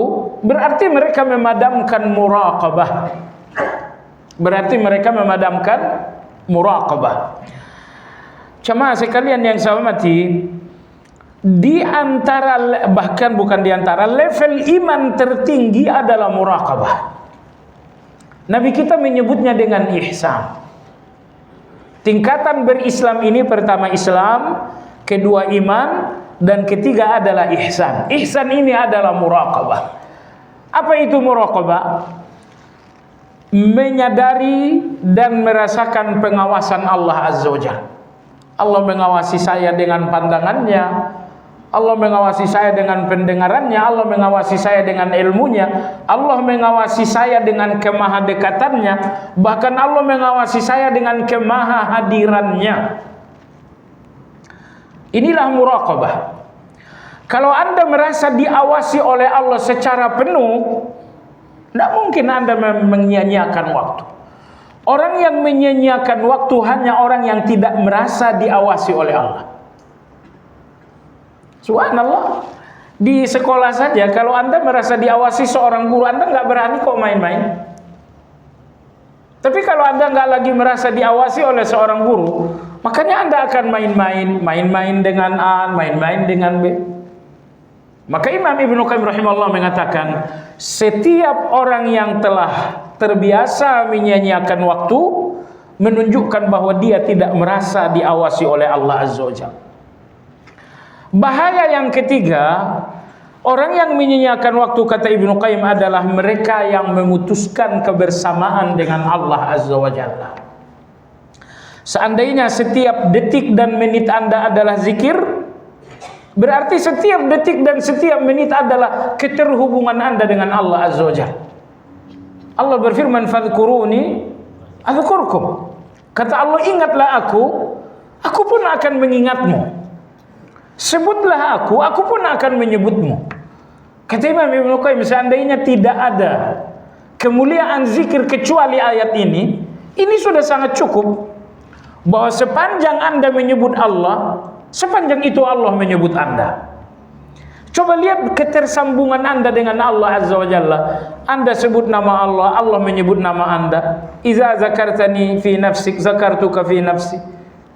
berarti mereka memadamkan muraqabah. Berarti mereka memadamkan muraqabah. Jemaah sekalian yang saya hormati, di antara, bahkan bukan di antara, level iman tertinggi adalah muraqabah. Nabi kita menyebutnya dengan ihsan. Tingkatan berislam ini, pertama Islam, kedua iman, dan ketiga adalah ihsan. Ihsan ini adalah muraqabah. Apa itu muraqabah? Menyadari dan merasakan pengawasan Allah Azza wa Jalla. Allah mengawasi saya dengan pandangannya, Allah mengawasi saya dengan pendengarannya, Allah mengawasi saya dengan ilmunya, Allah mengawasi saya dengan kemahadekatannya, bahkan Allah mengawasi saya dengan kemahahadirannya. Inilah muraqabah. Kalau Anda merasa diawasi oleh Allah secara penuh, tidak mungkin Anda menyia-nyiakan waktu. Orang yang menyia-nyiakan waktu hanya orang yang tidak merasa diawasi oleh Allah. Subhanallah. Di sekolah saja, kalau Anda merasa diawasi seorang guru, Anda nggak berani kok main-main. Tapi kalau Anda nggak lagi merasa diawasi oleh seorang guru, makanya Anda akan main-main dengan A, main-main dengan B. Maka Imam Ibnu Qayyim rahimahullah mengatakan, setiap orang yang telah terbiasa menyia-nyiakan waktu menunjukkan bahwa dia tidak merasa diawasi oleh Allah Azza wa Jalla. Bahaya yang ketiga, orang yang menyia-nyiakan waktu, kata Ibnu Qayyim, adalah mereka yang memutuskan kebersamaan dengan Allah Azza wa Jalla. Seandainya setiap detik dan menit Anda adalah zikir, berarti setiap detik dan setiap menit adalah keterhubungan Anda dengan Allah Azza wa Jalla. Allah berfirman, "Fadhkuruni adzkurkum." Kata Allah, ingatlah aku pun akan mengingatmu. Sebutlah aku pun akan menyebutmu. Kata Imam Ibnu Qayyim, seandainya tidak ada kemuliaan zikir kecuali ayat ini sudah sangat cukup. Bahwa sepanjang Anda menyebut Allah, sepanjang itu Allah menyebut Anda. Coba lihat ketersambungan Anda dengan Allah Azza wa Jalla. Anda sebut nama Allah, Allah menyebut nama Anda. Iza zakartani fi nafsik, zakartuka fi nafsi.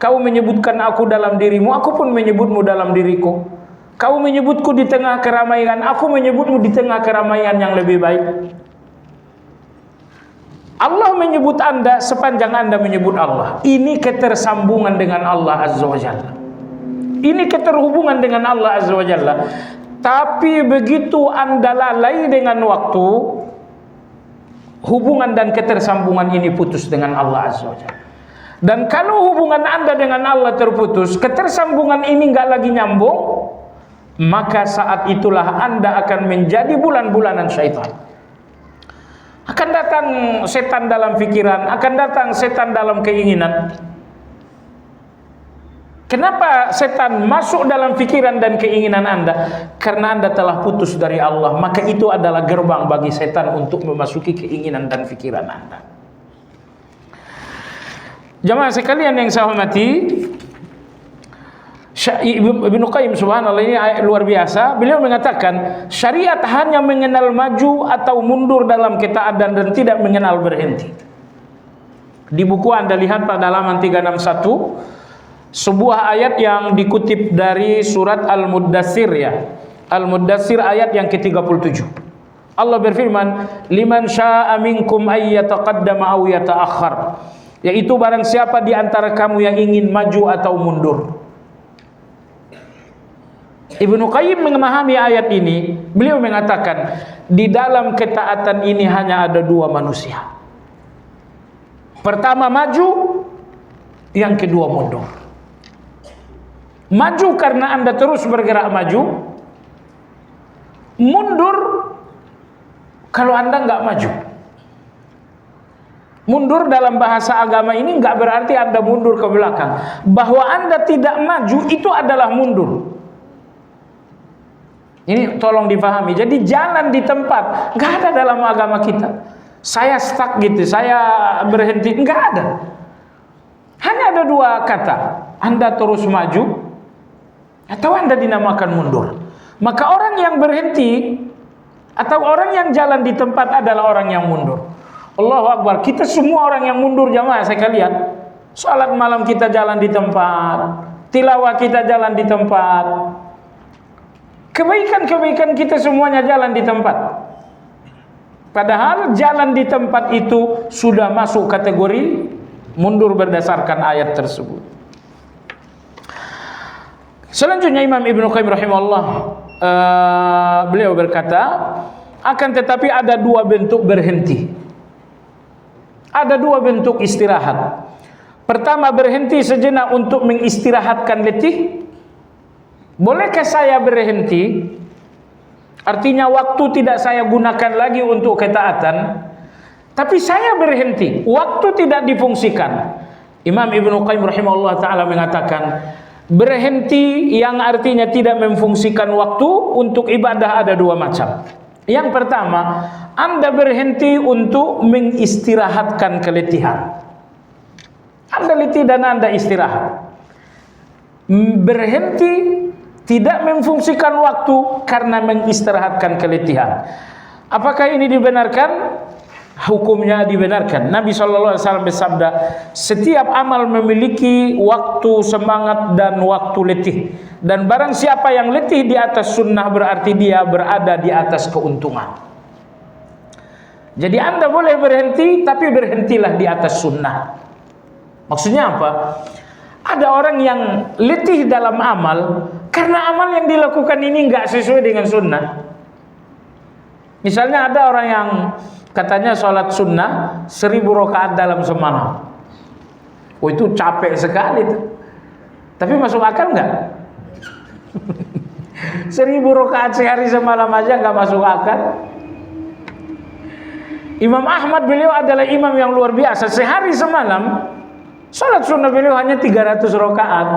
Kau menyebutkan aku dalam dirimu, aku pun menyebutmu dalam diriku. Kau menyebutku di tengah keramaian, aku menyebutmu di tengah keramaian yang lebih baik. Allah menyebut Anda sepanjang Anda menyebut Allah. Ini ketersambungan dengan Allah Azza wa Jalla. Ini keterhubungan dengan Allah Azza wa Jalla. Tapi begitu Anda lalai dengan waktu, hubungan dan ketersambungan ini putus dengan Allah Azza wa Jalla. Dan kalau hubungan Anda dengan Allah terputus, ketersambungan ini nggak lagi nyambung, maka saat itulah Anda akan menjadi bulan-bulanan syaitan. Akan datang setan dalam pikiran, akan datang setan dalam keinginan. Kenapa setan masuk dalam pikiran dan keinginan Anda? Karena Anda telah putus dari Allah, maka itu adalah gerbang bagi setan untuk memasuki keinginan dan pikiran Anda. Jamaah sekalian yang saya hormati, Ibnu Qayyim subhanallah, ini ayat luar biasa. Beliau mengatakan syariat hanya mengenal maju atau mundur dalam ketaatan dan tidak mengenal berhenti. Di buku Anda lihat pada halaman 361 sebuah ayat yang dikutip dari surat Al-Muddatsir, ya. Al-Muddatsir ayat yang ke-37. Allah berfirman, "Liman syaa'a minkum ay yataqaddama aw yata'akhkhar." Yaitu barang siapa di antara kamu yang ingin maju atau mundur. Ibnu Qayyim memahami ayat ini, beliau mengatakan di dalam ketaatan ini hanya ada dua manusia. Pertama maju, yang kedua mundur. Maju karena Anda terus bergerak maju. Mundur kalau Anda nggak maju. Mundur dalam bahasa agama ini nggak berarti Anda mundur ke belakang. Bahwa Anda tidak maju itu adalah mundur. Ini tolong dipahami. Jadi jalan di tempat nggak ada dalam agama kita. Saya stuck gitu, saya berhenti, nggak ada. Hanya ada dua kata. Anda terus maju atau Anda dinamakan mundur. Maka orang yang berhenti atau orang yang jalan di tempat adalah orang yang mundur. Allahu Akbar. Kita semua orang yang mundur, jamaah sekalian. Salat malam kita jalan di tempat, tilawah kita jalan di tempat, kebaikan-kebaikan kita semuanya jalan di tempat. Padahal jalan di tempat itu sudah masuk kategori mundur berdasarkan ayat tersebut. Selanjutnya Imam Ibnu Qayyim rahimahullah, beliau berkata, akan tetapi ada dua bentuk berhenti. Ada dua bentuk istirahat. Pertama, berhenti sejenak untuk mengistirahatkan letih. Bolehkah saya berhenti? Artinya waktu tidak saya gunakan lagi untuk ketaatan, tapi saya berhenti, waktu tidak difungsikan. Imam Ibnu Qayyim rahimahullah ta'ala mengatakan, berhenti yang artinya tidak memfungsikan waktu untuk ibadah ada dua macam. Yang pertama, Anda berhenti untuk mengistirahatkan keletihan. Anda letih dan Anda istirahat. Berhenti tidak memfungsikan waktu karena mengistirahatkan keletihan. Apakah ini dibenarkan? Hukumnya dibenarkan. Nabi SAW bersabda, setiap amal memiliki waktu semangat dan waktu letih. Dan barang siapa yang letih di atas sunnah berarti dia berada di atas keuntungan. Jadi Anda boleh berhenti, tapi berhentilah di atas sunnah. Maksudnya apa? Ada orang yang letih dalam amal karena amal yang dilakukan ini nggak sesuai dengan sunnah. Misalnya ada orang yang katanya sholat sunnah 1000 rakaat dalam semalam. Oh, itu capek sekali tuh. Tapi masuk akal nggak? 1000 rakaat sehari semalam aja nggak masuk akal. Imam Ahmad, beliau adalah imam yang luar biasa. Sehari semalam sholat sunnah beliau hanya 300 rakaat.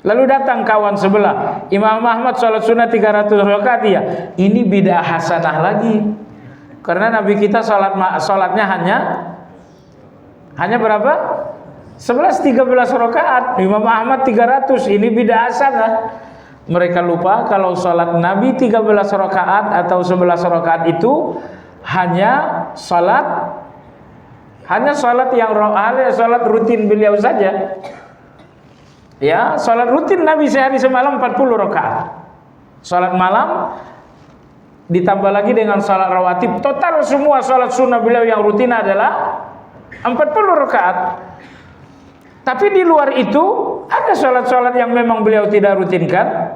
Lalu datang kawan sebelah, Imam Ahmad sholat sunnah 300 rakaat, ya. Ini bidah hasanah lagi. Karena Nabi kita sholatnya hanya berapa? 11-13 rakaat. Imam Ahmad 300. Ini bidah hasanah. Mereka lupa kalau sholat Nabi 13 rakaat atau 11 rakaat itu hanya sholat yang sholat rutin beliau saja. Ya, sholat rutin Nabi sehari semalam 40 rakaat. Sholat malam ditambah lagi dengan sholat rawatib. Total semua sholat sunnah beliau yang rutin adalah 40 rakaat. Tapi di luar itu ada sholat-sholat yang memang beliau tidak rutinkan.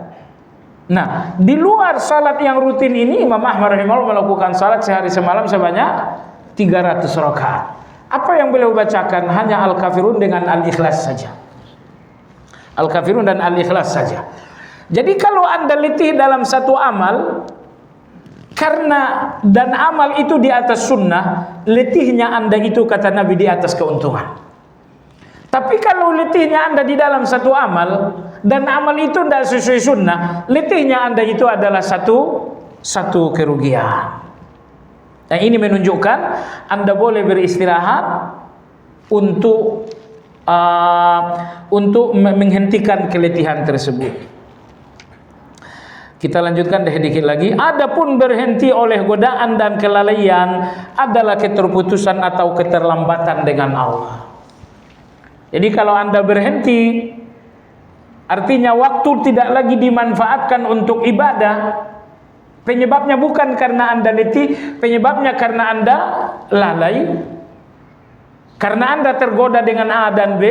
Nah, di luar sholat yang rutin ini Imam Ahmad rahimahullah melakukan sholat sehari semalam sebanyak 300 rakaat. Apa yang beliau bacakan hanya Al-Kafirun dengan Al-Ikhlas saja. Al-Kafirun dan Al-Ikhlas saja. Jadi kalau Anda letih dalam satu amal dan amal itu di atas sunnah, letihnya Anda itu kata Nabi di atas keuntungan. Tapi kalau letihnya Anda di dalam satu amal dan amal itu tidak sesuai sunnah, letihnya Anda itu adalah satu kerugian. Dan ini menunjukkan Anda boleh beristirahat untuk menghentikan keletihan tersebut. Kita lanjutkan dikit lagi. Adapun berhenti oleh godaan dan kelalaian adalah keterputusan atau keterlambatan dengan Allah. Jadi kalau Anda berhenti, artinya waktu tidak lagi dimanfaatkan untuk ibadah. Penyebabnya bukan karena Anda letih, penyebabnya karena Anda lalai, karena Anda tergoda dengan A dan B.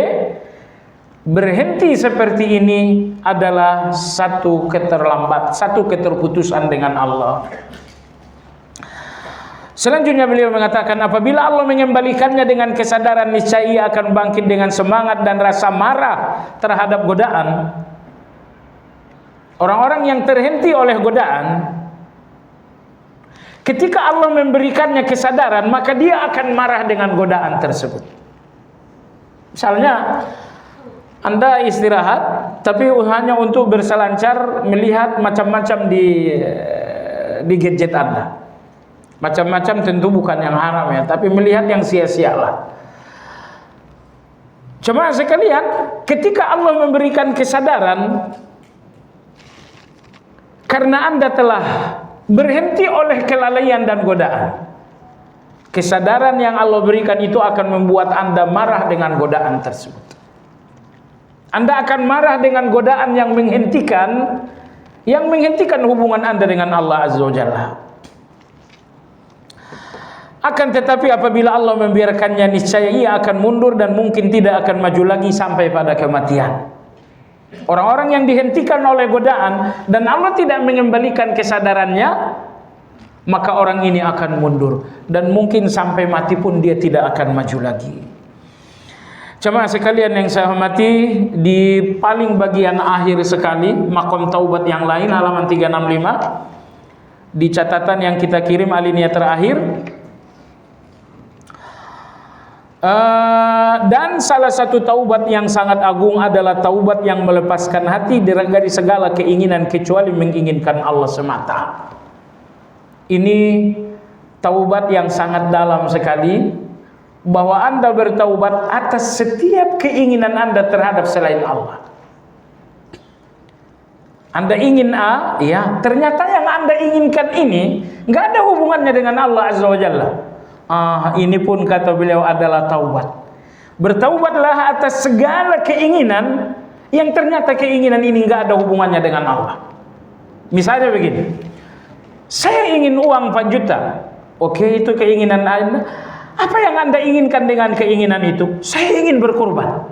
Berhenti seperti ini adalah satu keterputusan dengan Allah. Selanjutnya beliau mengatakan, apabila Allah mengembalikannya dengan kesadaran, niscaya ia akan bangkit dengan semangat dan rasa marah terhadap godaan. Orang-orang yang terhenti oleh godaan, ketika Allah memberikannya kesadaran, maka dia akan marah dengan godaan tersebut. Misalnya, Anda istirahat, tapi hanya untuk berselancar melihat macam-macam di gadget Anda. Macam-macam tentu bukan yang haram ya, tapi melihat yang sia-sialah. Cuma sekalian, ketika Allah memberikan kesadaran, karena Anda telah berhenti oleh kelalaian dan godaan, kesadaran yang Allah berikan itu akan membuat Anda marah dengan godaan tersebut. Anda akan marah dengan godaan yang menghentikan hubungan Anda dengan Allah Azza wa Jalla. Akan tetapi apabila Allah membiarkannya, niscaya ia akan mundur dan mungkin tidak akan maju lagi sampai pada kematian. Orang-orang yang dihentikan oleh godaan dan Allah tidak mengembalikan kesadarannya, maka orang ini akan mundur dan mungkin sampai mati pun dia tidak akan maju lagi. Jemaah sekalian yang saya hormati, di paling bagian akhir sekali Maqam Taubat yang lain, halaman 365, di catatan yang kita kirim alinea terakhir, dan salah satu taubat yang sangat agung adalah taubat yang melepaskan hati dari segala keinginan kecuali menginginkan Allah semata. Ini taubat yang sangat dalam sekali, bahwa Anda bertaubat atas setiap keinginan Anda terhadap selain Allah. Anda ingin A, ya, ternyata yang Anda inginkan ini nggak ada hubungannya dengan Allah Azza wa Jalla. Ini pun kata beliau adalah taubat. Bertaubatlah atas segala keinginan yang ternyata keinginan ini nggak ada hubungannya dengan Allah. Misalnya begini, saya ingin uang 4 juta. Oke, itu keinginan Anda. Apa yang Anda inginkan dengan keinginan itu? Saya ingin berkorban.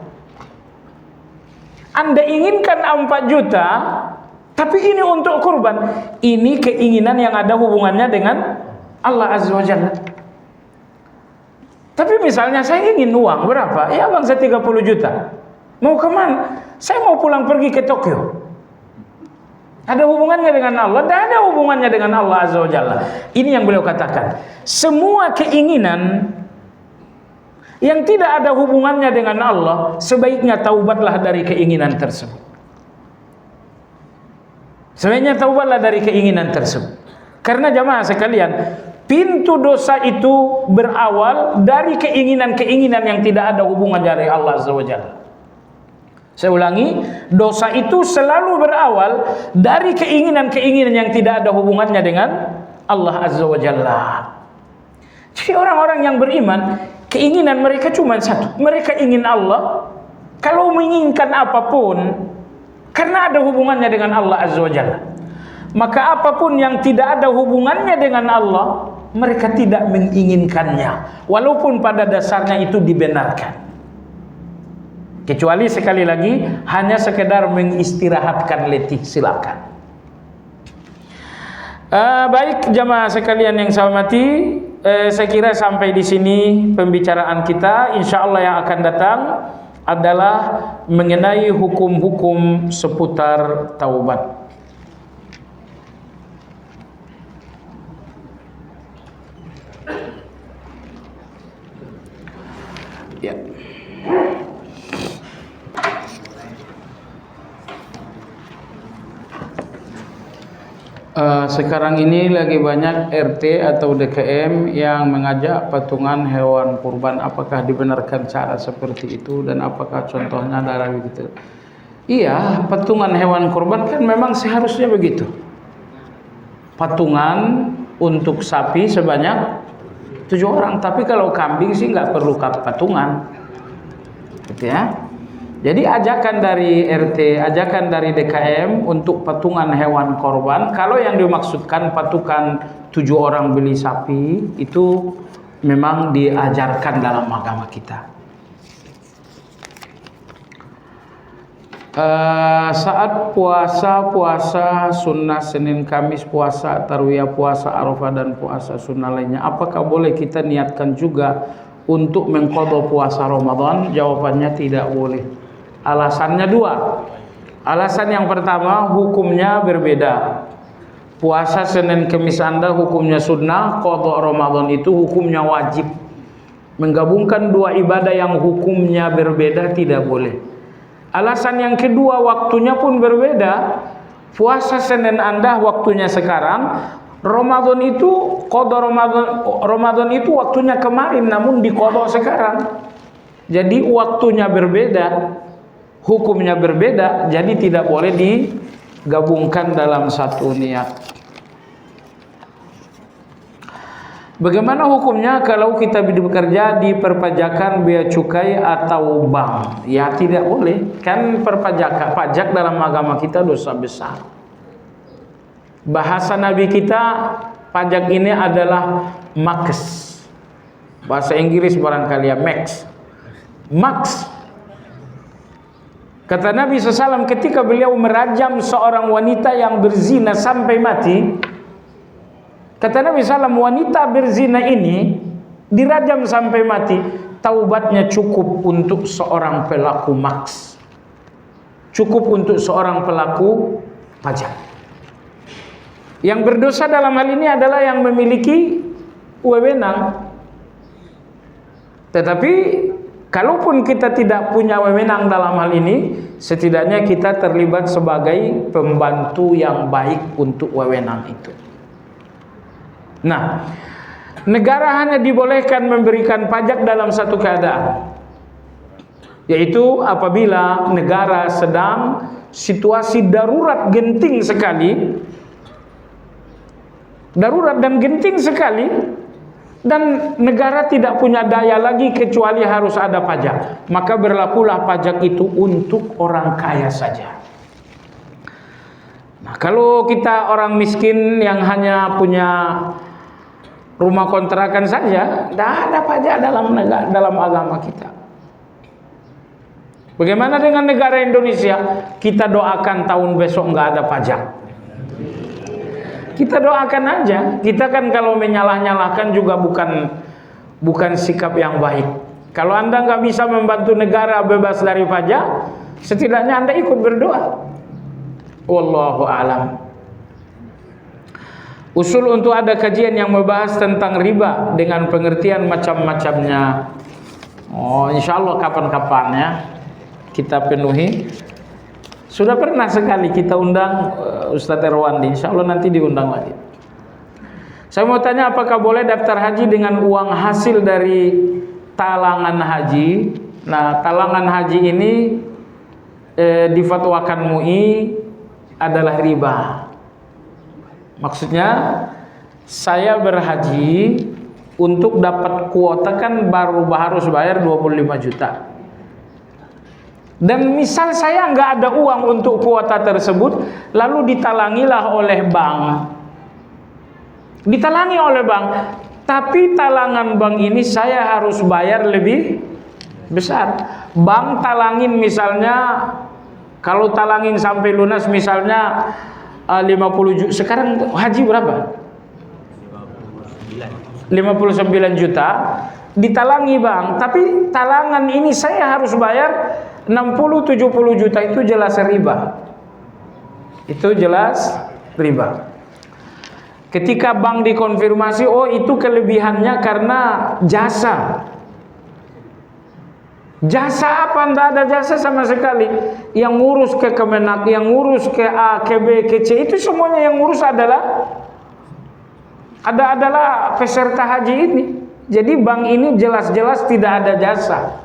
Anda inginkan 4 juta, tapi ini untuk kurban. Ini keinginan yang ada hubungannya dengan Allah Azza wa Jalla. Tapi misalnya saya ingin uang berapa? Ya bang, saya 30 juta. Mau kemana? Saya mau pulang pergi ke Tokyo. Ada hubungannya dengan Allah? Tidak ada hubungannya dengan Allah Azza wa Jalla. Ini yang beliau katakan. Semua keinginan yang tidak ada hubungannya dengan Allah, sebaiknya taubatlah dari keinginan tersebut. Sebaiknya taubatlah dari keinginan tersebut. Karena jamaah sekalian, pintu dosa itu berawal dari keinginan-keinginan yang tidak ada hubungan dari Allah Azza wa Jalla. Saya ulangi, dosa itu selalu berawal dari keinginan-keinginan yang tidak ada hubungannya dengan Allah Azza wa Jalla. Jadi orang-orang yang beriman, keinginan mereka cuma satu. Mereka ingin Allah. Kalau menginginkan apapun, karena ada hubungannya dengan Allah Azza wa Jalla, maka apapun yang tidak ada hubungannya dengan Allah, mereka tidak menginginkannya, walaupun pada dasarnya itu dibenarkan. Kecuali sekali lagi hanya sekedar mengistirahatkan letih, silakan. Baik jamaah sekalian yang saya hormati, saya kira sampai di sini pembicaraan kita. Insya Allah yang akan datang adalah mengenai hukum-hukum seputar taubat. Ya. Sekarang ini lagi banyak RT atau DKM yang mengajak patungan hewan kurban. Apakah dibenarkan cara seperti itu dan apakah contohnya dari begitu? Iya, patungan hewan kurban kan memang seharusnya begitu. Patungan untuk sapi sebanyak 7 orang, tapi kalau kambing sih nggak perlu patungan, gitu ya. Jadi ajakan dari RT, ajakan dari DKM untuk patungan hewan korban. Kalau yang dimaksudkan patukan 7 orang beli sapi, itu memang diajarkan dalam agama kita. Saat puasa sunnah Senin Kamis, puasa Tarwiyah, puasa Arafah dan puasa sunnah lainnya, apakah boleh kita niatkan juga untuk mengqadha puasa Ramadan? Jawabannya tidak boleh. Alasannya 2. Alasan yang pertama, hukumnya berbeda. Puasa Senin Kamis Anda hukumnya sunnah, qadha Ramadan itu hukumnya wajib. Menggabungkan 2 ibadah yang hukumnya berbeda tidak boleh. Alasan yang kedua, waktunya pun berbeda. Puasa Senin Anda waktunya sekarang, Ramadan itu qadha Ramadan itu waktunya kemarin namun diqadha sekarang. Jadi waktunya berbeda, hukumnya berbeda, jadi tidak boleh digabungkan dalam satu niat. Bagaimana hukumnya kalau kita bekerja di perpajakan bea cukai atau bank? Ya tidak boleh, kan pajak dalam agama kita dosa besar. Bahasa Nabi kita, pajak ini adalah maks. Bahasa Inggris barangkali ya, maks. Kata Nabi SAW ketika beliau merajam seorang wanita yang berzina sampai mati, kata Nabi SAW, wanita berzina ini dirajam sampai mati, taubatnya cukup untuk seorang pelaku maks, cukup untuk seorang pelaku pajak. Yang berdosa dalam hal ini adalah yang memiliki wewenang. Tetapi kalaupun kita tidak punya wewenang dalam hal ini, setidaknya kita terlibat sebagai pembantu yang baik untuk wewenang itu. Nah, negara hanya dibolehkan memberikan pajak dalam satu keadaan, yaitu apabila negara sedang situasi darurat genting sekali, darurat dan genting sekali, dan negara tidak punya daya lagi kecuali harus ada pajak, maka berlakulah pajak itu untuk orang kaya saja. Nah, kalau kita orang miskin yang hanya punya rumah kontrakan saja, tidak ada pajak dalam agama kita. Bagaimana dengan negara Indonesia? Kita doakan tahun besok nggak ada pajak. Kita doakan aja. Kita kan kalau menyalah-nyalahkan juga bukan sikap yang baik. Kalau Anda nggak bisa membantu negara bebas dari pajak, setidaknya Anda ikut berdoa. Wallahu a'lam. Usul untuk ada kajian yang membahas tentang riba dengan pengertian macam-macamnya. Insya Allah kapan-kapan ya kita penuhi. Sudah pernah sekali kita undang Ustadz Erwandi, insya Allah nanti diundang lagi. Saya mau tanya, apakah boleh daftar haji dengan uang hasil dari talangan haji? Nah, talangan haji ini difatwakan MUI adalah riba. Maksudnya saya berhaji untuk dapat kuota kan harus bayar 25 juta. Dan misal saya nggak ada uang untuk kuota tersebut, lalu ditalangilah oleh bank. Ditalangi oleh bank, tapi talangan bank ini saya harus bayar lebih besar. Bank talangin misalnya, kalau talangin sampai lunas misalnya 50 juta. Sekarang haji berapa? 59 juta ditalangi bang, tapi talangan ini saya harus bayar 60-70 juta, itu jelas riba. Itu jelas riba. Ketika bank dikonfirmasi, oh itu kelebihannya karena jasa. Jasa apa? Tidak ada jasa sama sekali. Yang ngurus ke Kemenak, yang ngurus ke A, ke B, ke C, itu semuanya yang ngurus adalah peserta haji ini. Jadi bank ini jelas-jelas tidak ada jasa.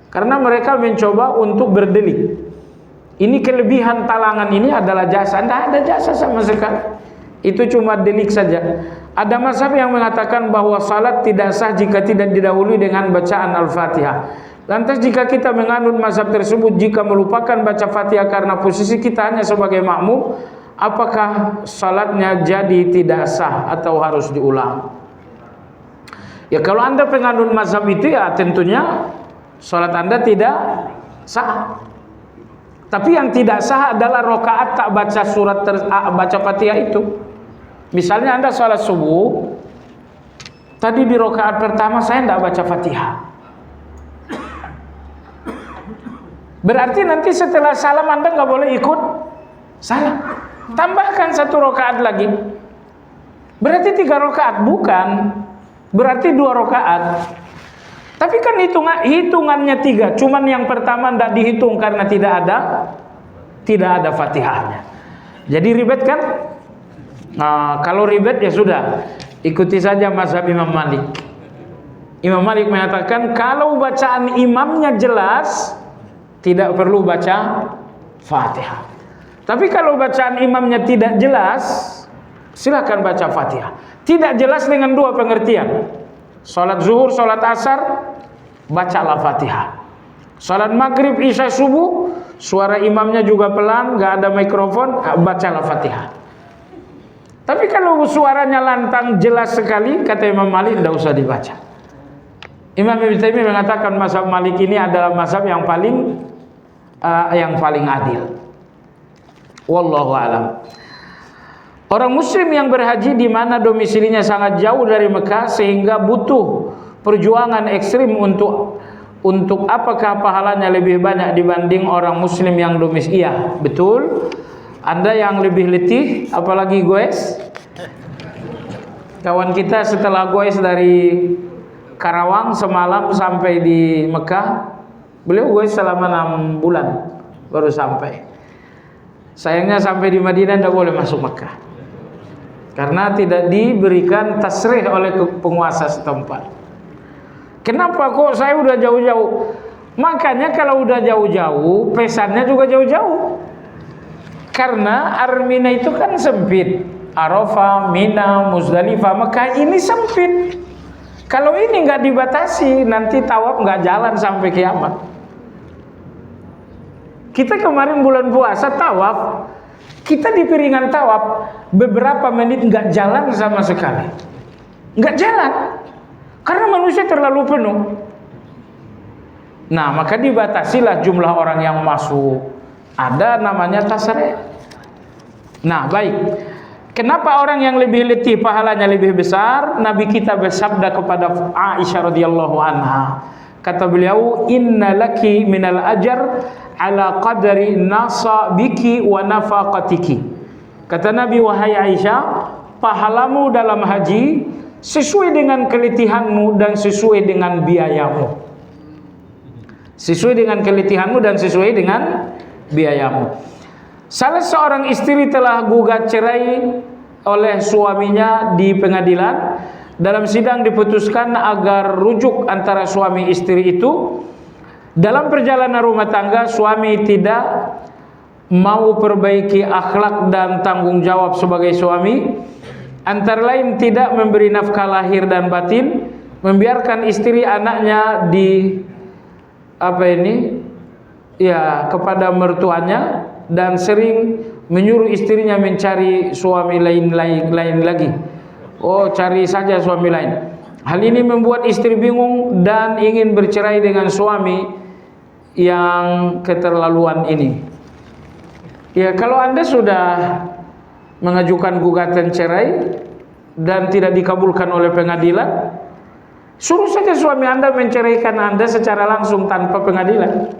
Karena mereka mencoba untuk berdelik. Ini kelebihan talangan ini adalah jasa. Tidak ada jasa sama sekali. Itu cuma delik saja. Ada mazhab yang mengatakan bahwa salat tidak sah jika tidak didahului dengan bacaan Al-Fatihah. Lantas jika kita menganut mazhab tersebut, jika melupakan baca Fatihah karena posisi kita hanya sebagai makmum, apakah salatnya jadi tidak sah atau harus diulang? Ya kalau Anda penganut mazhab itu, ya tentunya salat Anda tidak sah. Tapi yang tidak sah adalah rakaat tak baca baca Fatihah itu. Misalnya Anda salat subuh, tadi di rakaat pertama saya tidak baca Fatihah. Berarti nanti setelah salam Anda nggak boleh ikut salam. Tambahkan 1 rakaat lagi. Berarti 3 rakaat, bukan. Berarti 2 rakaat. Tapi kan hitungannya 3. Cuman yang pertama tidak dihitung karena tidak ada Fatihahnya. Jadi ribet kan? Nah, kalau ribet ya sudah, ikuti saja mazhab Imam Malik. Imam Malik mengatakan kalau bacaan imamnya jelas, tidak perlu baca Fatihah. Tapi kalau bacaan imamnya tidak jelas, silakan baca Fatihah. Tidak jelas dengan 2 pengertian. Salat zuhur, salat asar, bacalah Fatihah. Salat maghrib, isya, subuh, suara imamnya juga pelan, gak ada mikrofon, bacalah Fatihah. Tapi kalau suaranya lantang jelas sekali, kata Imam Malik, tidak usah dibaca. Imam Ibnu Taimiyah mengatakan mazhab Malik ini adalah mazhab yang paling adil. Wallahu a'lam. Orang muslim yang berhaji di mana domisilinya sangat jauh dari Mekah sehingga butuh perjuangan ekstrim untuk apakah pahalanya lebih banyak dibanding orang muslim yang domisili? Iya, betul. Anda yang lebih letih, apalagi goes. Kawan kita setelah goes dari Karawang semalam sampai di Mekah, beliau goes selama 6 bulan baru sampai. Sayangnya sampai di Madinah tidak boleh masuk Mekah karena tidak diberikan tasrih oleh penguasa setempat. Kenapa kok saya udah jauh-jauh? Makanya kalau udah jauh-jauh, pesannya juga jauh-jauh. Karena Armina itu kan sempit. Arafah, Mina, Muzdalifah, Mekah ini sempit. Kalau ini nggak dibatasi, nanti tawaf nggak jalan sampai kiamat. Kita kemarin bulan puasa tawaf, kita di piringan tawaf beberapa menit nggak jalan sama sekali, nggak jalan, karena manusia terlalu penuh. Nah maka dibatasilah jumlah orang yang masuk, ada namanya tasrih. Nah baik, kenapa orang yang lebih letih pahalanya lebih besar? Nabi kita bersabda kepada Aisyah radhiyallahu anha, kata beliau, inna laki minal ajar ala qadri nasabiki wa nafaqatiki. Kata Nabi, wahai Aisyah, pahalamu dalam haji sesuai dengan keletihanmu dan sesuai dengan biayamu. Sesuai dengan keletihanmu dan sesuai dengan biayamu. Salah seorang istri telah gugat cerai oleh suaminya di pengadilan. Dalam sidang diputuskan agar rujuk antara suami istri itu. Dalam perjalanan rumah tangga, suami tidak mau perbaiki akhlak dan tanggung jawab sebagai suami. Antara lain tidak memberi nafkah lahir dan batin, membiarkan istri anaknya kepada mertuanya, dan sering menyuruh istrinya mencari suami lain lagi. Oh, cari saja suami lain. Hal ini membuat istri bingung dan ingin bercerai dengan suami yang keterlaluan ini. Ya, kalau Anda sudah mengajukan gugatan cerai dan tidak dikabulkan oleh pengadilan, suruh saja suami Anda menceraikan Anda secara langsung tanpa pengadilan.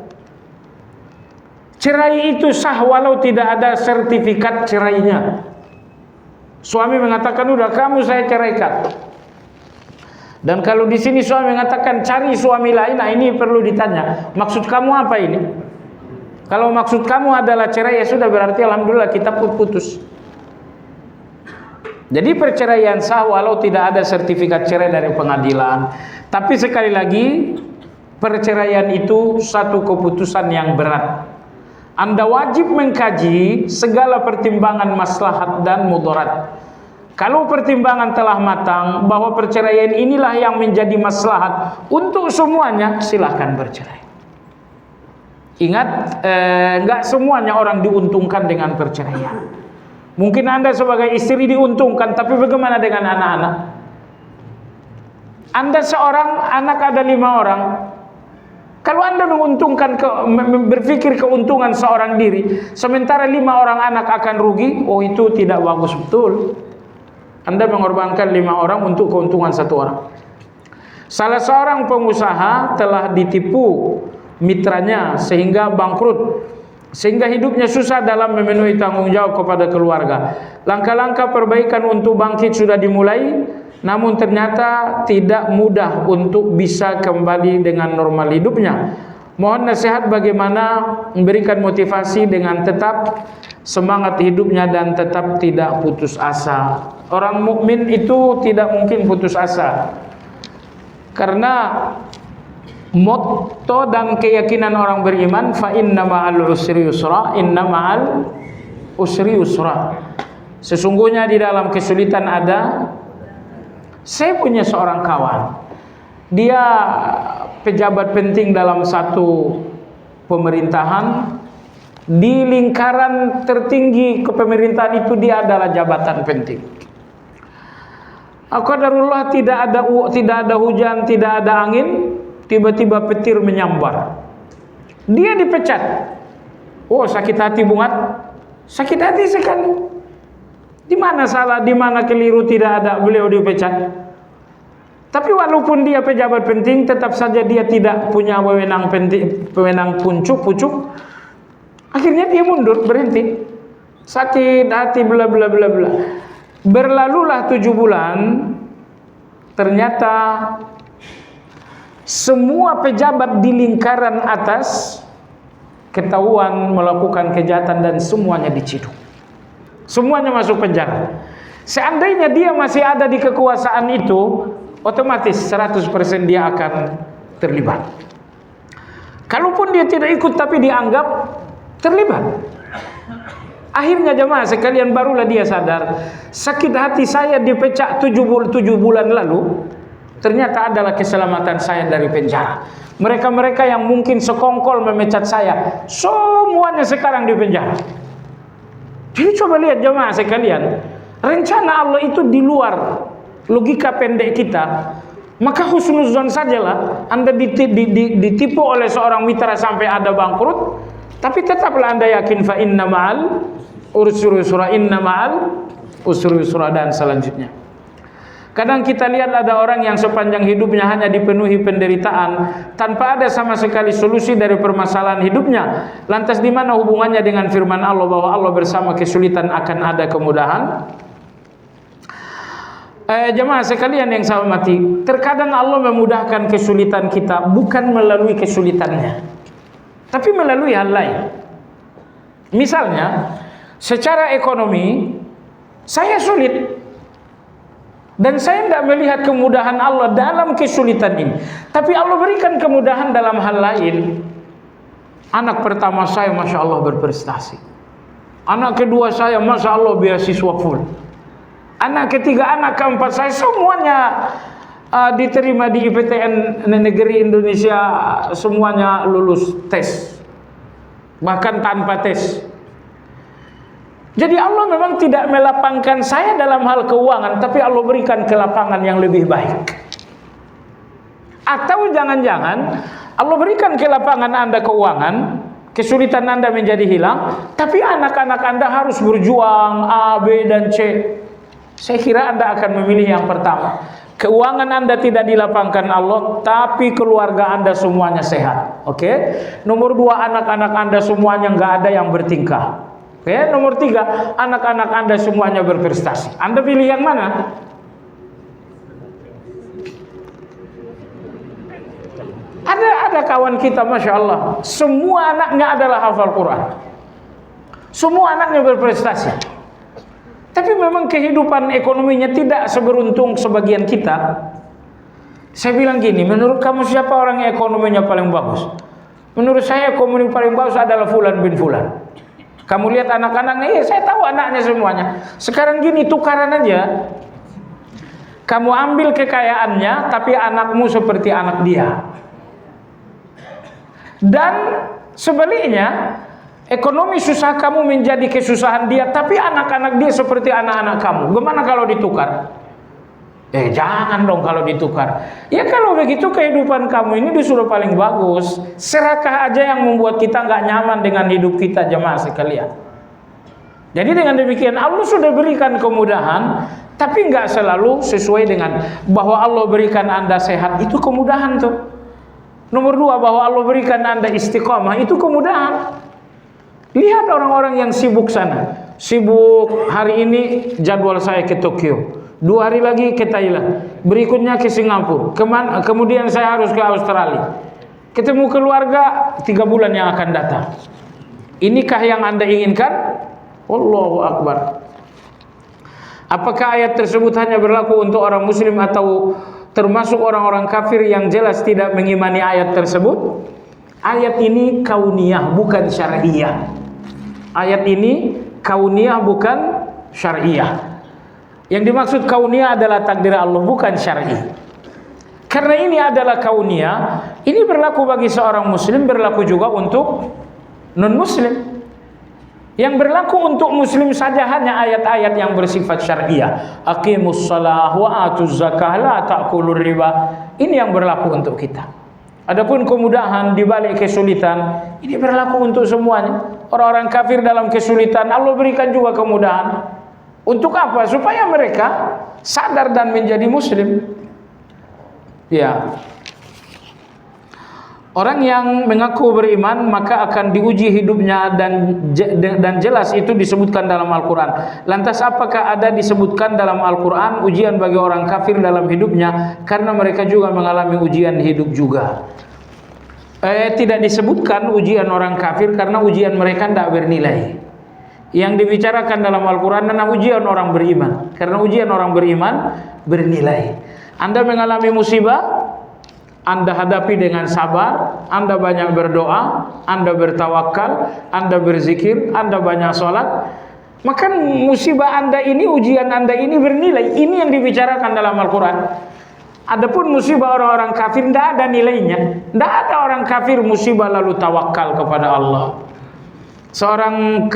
Cerai itu sah walau tidak ada sertifikat cerainya. Suami mengatakan, udah kamu saya ceraikan. Dan kalau di sini suami mengatakan cari suami lain, nah ini perlu ditanya, maksud kamu apa ini? Kalau maksud kamu adalah cerai, ya sudah, berarti alhamdulillah kita putus. Jadi perceraian sah walau tidak ada sertifikat cerai dari pengadilan. Tapi sekali lagi, perceraian itu satu keputusan yang berat. Anda wajib mengkaji segala pertimbangan maslahat dan mudarat. Kalau pertimbangan telah matang bahwa perceraian inilah yang menjadi maslahat untuk semuanya, silahkan bercerai. Ingat, enggak semuanya orang diuntungkan dengan perceraian. Mungkin Anda sebagai istri diuntungkan, tapi bagaimana dengan anak-anak? Anda seorang, anak ada 5 orang. Kalau Anda menguntungkan, berpikir keuntungan seorang diri, sementara 5 orang anak akan rugi, oh itu tidak bagus betul. Anda mengorbankan 5 orang untuk keuntungan 1 orang. Salah seorang pengusaha telah ditipu mitranya sehingga bangkrut, sehingga hidupnya susah dalam memenuhi tanggung jawab kepada keluarga. Langkah-langkah perbaikan untuk bangkit sudah dimulai, namun ternyata tidak mudah untuk bisa kembali dengan normal hidupnya. Mohon nasihat bagaimana memberikan motivasi dengan tetap semangat hidupnya dan tetap tidak putus asa. Orang mukmin itu tidak mungkin putus asa, karena motto dan keyakinan orang beriman, fa inna ma'al usri yusra, inna ma'al usri yusra. Sesungguhnya di dalam kesulitan ada. Saya punya seorang kawan, dia pejabat penting dalam satu pemerintahan. Di lingkaran tertinggi kepemerintahan itu dia adalah jabatan penting. Qadarullah, tidak ada hujan, tidak ada angin, tiba-tiba petir menyambar. Dia dipecat. Oh, sakit hati Bungat. Sakit hati sekali. Di mana salah, di mana keliru, tidak ada, beliau dipecat. Tapi walaupun dia pejabat penting, tetap saja dia tidak punya wewenang penting, wewenang pucuk. Akhirnya dia mundur, berhenti. Sakit hati, bla bla bla bla. Berlalulah 7 bulan, ternyata semua pejabat di lingkaran atas ketahuan melakukan kejahatan dan semuanya diciduk. Semuanya masuk penjara. Seandainya dia masih ada di kekuasaan itu, otomatis 100% dia akan terlibat. Kalaupun dia tidak ikut tapi dianggap terlibat. Akhirnya jemaah sekalian, barulah dia sadar, sakit hati saya dipecat 7 bulan lalu, ternyata adalah keselamatan saya dari penjara. Mereka-mereka yang mungkin sekongkol memecat saya, semuanya sekarang di penjara. Jadi coba lihat jemaah sekalian, rencana Allah itu di luar logika pendek kita. Maka husnuzon sajalah Anda ditipu oleh seorang mitra sampai ada bangkrut, tapi tetaplah Anda yakin fa inna ma'al usri yusra, inna ma'al usri yusra, dan selanjutnya. Kadang kita lihat ada orang yang sepanjang hidupnya hanya dipenuhi penderitaan tanpa ada sama sekali solusi dari permasalahan hidupnya. Lantas di mana hubungannya dengan firman Allah bahwa Allah bersama kesulitan akan ada kemudahan? Jemaah sekalian yang saya hormati, terkadang Allah memudahkan kesulitan kita bukan melalui kesulitannya, tapi melalui hal lain. Misalnya, secara ekonomi saya sulit, dan saya tidak melihat kemudahan Allah dalam kesulitan ini, tapi Allah berikan kemudahan dalam hal lain. Anak pertama saya Masya Allah berprestasi, anak kedua saya Masya Allah beasiswa full, anak ketiga, anak keempat saya semuanya diterima di IPTN Negeri Indonesia, semuanya lulus tes, bahkan tanpa tes. Jadi Allah memang tidak melapangkan saya dalam hal keuangan, tapi Allah berikan kelapangan yang lebih baik. Atau jangan-jangan Allah berikan kelapangan Anda keuangan, kesulitan Anda menjadi hilang, tapi anak-anak Anda harus berjuang A, B, dan C. Saya kira Anda akan memilih yang pertama. Keuangan Anda tidak dilapangkan Allah, tapi keluarga Anda semuanya sehat. Oke? Nomor 2, anak-anak Anda semuanya nggak ada yang bertingkah. Oke? Nomor 3, anak-anak Anda semuanya berprestasi. Anda pilih yang mana? Ada kawan kita, Masya Allah, semua anaknya adalah hafal Quran, semua anaknya berprestasi, tapi memang kehidupan ekonominya tidak seberuntung sebagian kita. Saya bilang gini, menurut kamu siapa orang yang ekonominya paling bagus? Menurut saya ekonomi paling bagus adalah Fulan bin Fulan. Kamu lihat anak-anaknya, saya tahu anaknya semuanya. Sekarang gini, tukaran aja. Kamu ambil kekayaannya, tapi anakmu seperti anak dia. Dan sebaliknya, ekonomi susah kamu menjadi kesusahan dia, tapi anak-anak dia seperti anak-anak kamu. Gimana kalau ditukar? Jangan dong kalau ditukar. Ya kalau begitu kehidupan kamu ini disuruh paling bagus. Serakah aja yang membuat kita nggak nyaman dengan hidup kita, jemaah sekalian. Jadi dengan demikian Allah sudah berikan kemudahan, tapi nggak selalu sesuai dengan bahwa Allah berikan Anda sehat, itu kemudahan tuh. Nomor 2, bahwa Allah berikan Anda istiqomah, itu kemudahan. Lihat orang-orang yang sibuk sana. Sibuk hari ini jadwal saya ke Tokyo, 2 hari lagi ke Thailand, berikutnya ke Singapura, kemudian saya harus ke Australia, ketemu keluarga 3 bulan yang akan datang. Inikah yang Anda inginkan? Allahu Akbar. Apakah ayat tersebut hanya berlaku untuk orang muslim atau termasuk orang-orang kafir yang jelas tidak mengimani ayat tersebut? Ayat ini kauniyah, bukan syariah. Ayat ini kauniyah, bukan syariah. Yang dimaksud kauniyah adalah takdir Allah, bukan syar'i. Karena ini adalah kauniyah, ini berlaku bagi seorang muslim, berlaku juga untuk non-muslim. Yang berlaku untuk muslim saja hanya ayat-ayat yang bersifat syariah. Aqimus shalah wa atuz zakah la ta'kulur riba. Ini yang berlaku untuk kita. Adapun kemudahan di balik kesulitan, ini berlaku untuk semuanya. Orang-orang kafir dalam kesulitan, Allah berikan juga kemudahan. Untuk apa? Supaya mereka sadar dan menjadi muslim. Ya. Orang yang mengaku beriman maka akan diuji hidupnya, dan jelas itu disebutkan dalam Al-Quran. Lantas apakah ada disebutkan dalam Al-Quran ujian bagi orang kafir dalam hidupnya? Karena mereka juga mengalami ujian hidup juga. Tidak disebutkan ujian orang kafir karena ujian mereka tidak bernilai. Yang dibicarakan dalam Al-Quran adalah ujian orang beriman, karena ujian orang beriman bernilai. Anda mengalami musibah, Anda hadapi dengan sabar, Anda banyak berdoa, Anda bertawakal, Anda berzikir, Anda banyak sholat, maka musibah Anda ini, ujian Anda ini bernilai. Ini yang dibicarakan dalam Al-Quran. Adapun musibah orang-orang kafir tidak ada nilainya. Tidak ada orang kafir musibah lalu tawakal kepada Allah. Orang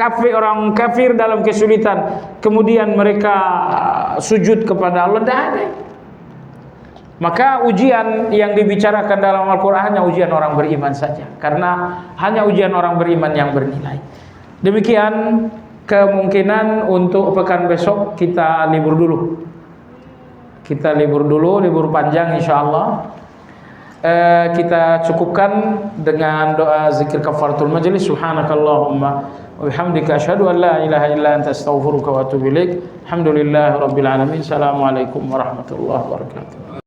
kafir dalam kesulitan, kemudian mereka sujud kepada Allah, tidak ada. Maka ujian yang dibicarakan dalam Al-Quran hanya ujian orang beriman saja, karena hanya ujian orang beriman yang bernilai. Demikian kemungkinan untuk pekan besok kita libur dulu. Kita libur dulu, libur panjang insya Allah. Kita cukupkan dengan doa zikir kafaratul majlis. Subhanakallahumma wa bihamdika asyhadu an la ilaha illa anta astaghfiruka wa atubu ilaik. Alhamdulillahirabbil alamin. Assalamualaikum warahmatullahi wabarakatuh.